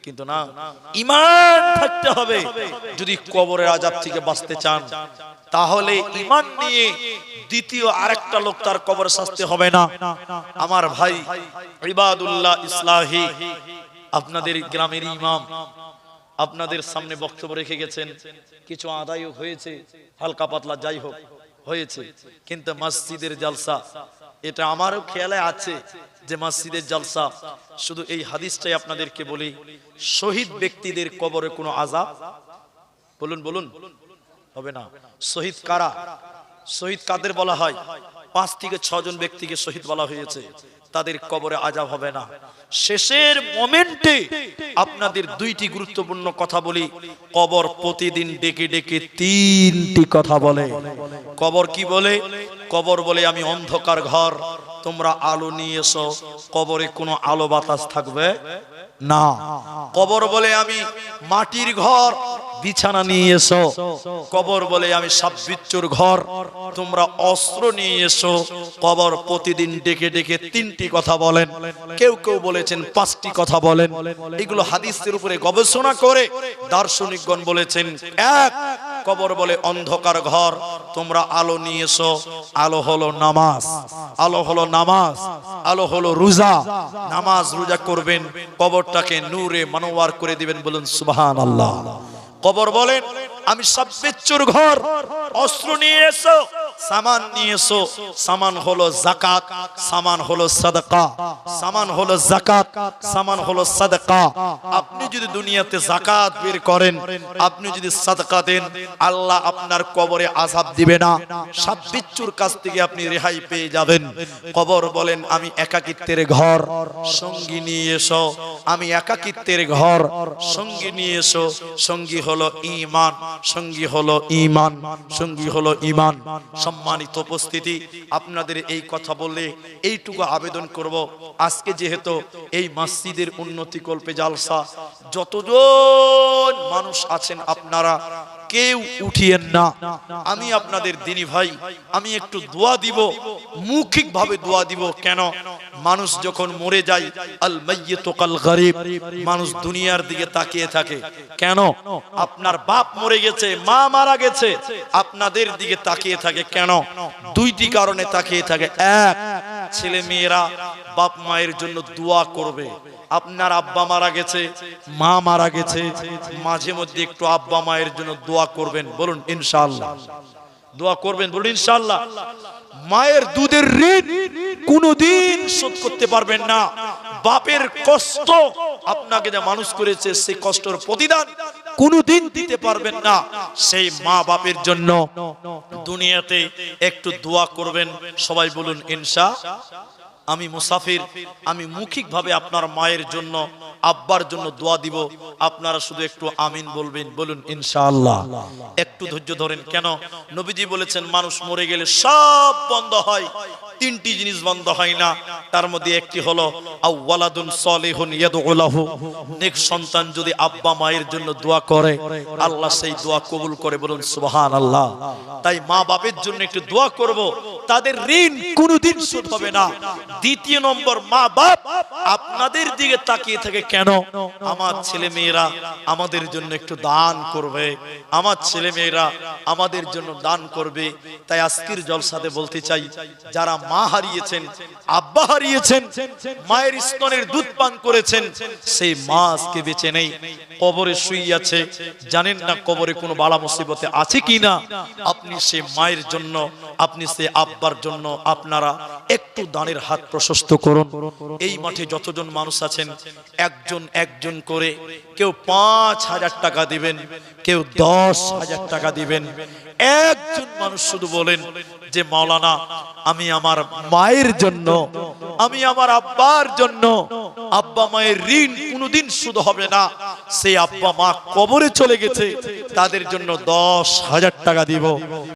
কিন্তু না, ঈমান থাকতে হবে। যদি কবরের আযাব থেকে বাঁচতে চান তাহলে ঈমান নিয়ে দ্বিতীয় আরেকটা লোক তার কবরের শাস্তি হবে না। আমার ভাই ইবাদুল্লাহ ইসলাহি, আপনাদের গ্রামের ইমাম আপনাদের সামনে বক্তব্য রেখে গেছেন, কিছু আদায়ও হয়েছে, হালকা পাতলা যাই হোক হয়েছে, কিন্তু মসজিদের জলসা, এটা আমারও খেয়ালে আছে যে মসজিদের জলসা, শুধু এই হাদিসটাই আপনাদেরকে বলি, শহীদ ব্যক্তিদের কবরে কোনো আযাব, বলুন বলুন, হবে না। শহীদ কারা? শহীদ কাদের বলা হয়? 5 থেকে 6 জন ব্যক্তিকে শহীদ বলা হয়েছে, তাদের কবরে আযাব হবে না। শেষের মোমেন্টে আপনাদের 2টি গুরুত্বপূর্ণ কথা বলি। কবর প্রতিদিন ডেকে ডেকে 3টি কথা বলে। কবর কি বলে? কবর বলে আমি অন্ধকার ঘর, তোমরা আলো নিয়ে এসো। কবরে কোনো আলো বাতাস থাকবে না। কবর বলে আমি মাটির ঘর, বিছানা নিয়ে এসো। কবর বলে আমি সাপ বিচ্ছুর ঘর, তোমরা অস্ত্র নিয়ে এসো। কবর প্রতিদিন ডেকে ডেকে 3টি কথা বলেন, কেউ কেউ বলেছেন 5টি কথা বলেন। এগুলো হাদিসের উপরে গবেষণা করে দার্শনিকগণ বলেছেন, 1, কবর বলে অন্ধকার ঘর, তোমরা আলো নিয়ে এসো। আলো হলো নামাজ, আলো হলো নামাজ, আলো হলো রোজা। নামাজ রোজা করবেন, কবরটাকে নূরে মনোয়ার করে দিবেন, বলুন সুবহানাল্লাহ। কবর বলেন আমি সব বিচ্ছুর ঘর, অস্ত্র নিয়ে এসো, সামান নিয়ে এসো। সামান হলো যাকাত, সামান হলো সাদাকা, সামান হলো যাকাত, সামান হলো সাদাকা। আপনি যদি দুনিয়াতে যাকাত বের করেন, আপনি যদি সাদাকা দেন, আল্লাহ আপনার কবরে আযাব দিবে না, সব বিচ্ছুর কাছ থেকে আপনি রেহাই পেয়ে যাবেন। কবর বলেন আমি একাকিত্বের ঘর, সঙ্গী নিয়ে এসো। আমি একাকিত্বের ঘর, সঙ্গী নিয়ে এসো। সঙ্গী হলো ঈমান, সঙ্গী হলো ঈমান, সঙ্গী হলো ঈমান। সম্মানিত উপস্থিতি, আপনাদের এই কথা বললে এইটুকু আবেদন করব, আজকে যেহেতু এই মসজিদের উন্নতি কল্পে জালসা, যতজন মানুষ আছেন আপনারা কেউ উঠিয়েন না। আমি আপনাদের দিনী ভাই, আমি একটু দোয়া দিব, মৌখিক ভাবে দোয়া দিব। কেন? মানুষ যখন মরে যায়, আল মাইয়িতু কাল গরীব, মানুষ দুনিয়ার দিকে তাকিয়ে থাকে। কেন? আপনার বাপ মরে গেছে, মা মারা গেছে, আপনাদের দিকে তাকিয়ে থাকে। কেন? 2টি কারণে তাকিয়ে থাকে। 1, ছেলে মেয়েরা বাপ মায়ের জন্য দোয়া করবে। আপনার আব্বা মারা গেছে, মা মারা গেছে, মাঝে মধ্যে একটু আব্বা মায়ের জন্য দোয়া করবেন, বলুন ইনশাআল্লাহ। দোয়া করবেন, বলুন ইনশাআল্লাহ। মায়ের দুধের ঋণ কোনদিন শোধ করতে পারবেন না। বাপের কষ্ট, আপনাকে যা মানুষ করেছে সেই কষ্টের প্রতিদান কোনদিন দিতে পারবেন না। সেই মা বাপের জন্য দুনিয়াতে একটু দোয়া করবেন। সবাই বলুন ইনশাআল্লাহ। আমি মুসাফির, আমি মৌখিক ভাবে আপনার মায়ের জন্য, আব্বার জন্য দোয়া দিব, আপনারা শুধু একটু আমিন বলবেন, বলুন ইনশাআল্লাহ। একটু ধৈর্য ধরেন। কেন? নবীজি বলেছেন মানুষ মরে গেলে সব বন্ধ হয়, 3টি জিনিস বন্ধ হয় না। তার মধ্যে একটি হলো আওয়ালাদুন সলিহুন ইয়াদউ লাহু, নেক সন্তান যদি আব্বা মায়ের জন্য দোয়া করে, আল্লাহ সেই দোয়া কবুল করে, বলুন সুবহানাল্লাহ। তাই মা বাপের জন্য একটু দোয়া করব, তাদের ঋণ কোনদিন শোধ হবে না। 2 নম্বর, মা বাপ আপনাদের দিকে তাকিয়ে থাকে। কেন? আমার ছেলে মেয়েরা আমাদের জন্য একটু দান করবে, আমার ছেলে মেয়েরা আমাদের জন্য দান করবে। তাই আজকের জলসাতে বলতে চাই, যারা মা হারিয়েছেন, আব্বা হারিয়েছেন, মায়ের স্তনের দুধ পান করেছেন, সেই মা আজকে বেঁচে নেই, কবরে শুয়ে আছে, জানেন না কবরে কোনো বালা মুসিবতে আছে কিনা। আপনি সেই মায়ের জন্য, আপনি সেই আব্বার জন্য আপনারা একটু দানের হাত প্রশস্ত করুন। এই মাঠে যতজন মানুষ আছেন একজন একজন করে কেউ 5,000 টাকা দিবেন, কেউ 10,000 টাকা দিবেন। একজন মানুষ শুধু বলেন যে মাওলানা আমি আমার মায়ের জন্য, আমি আমার আব্বার জন্য, আব্বা মায়ের ঋণ কোনোদিন শোধ হবে না, সেই আব্বা মা কবরে চলে গেছে, তাদের জন্য 10,000 টাকা দিব।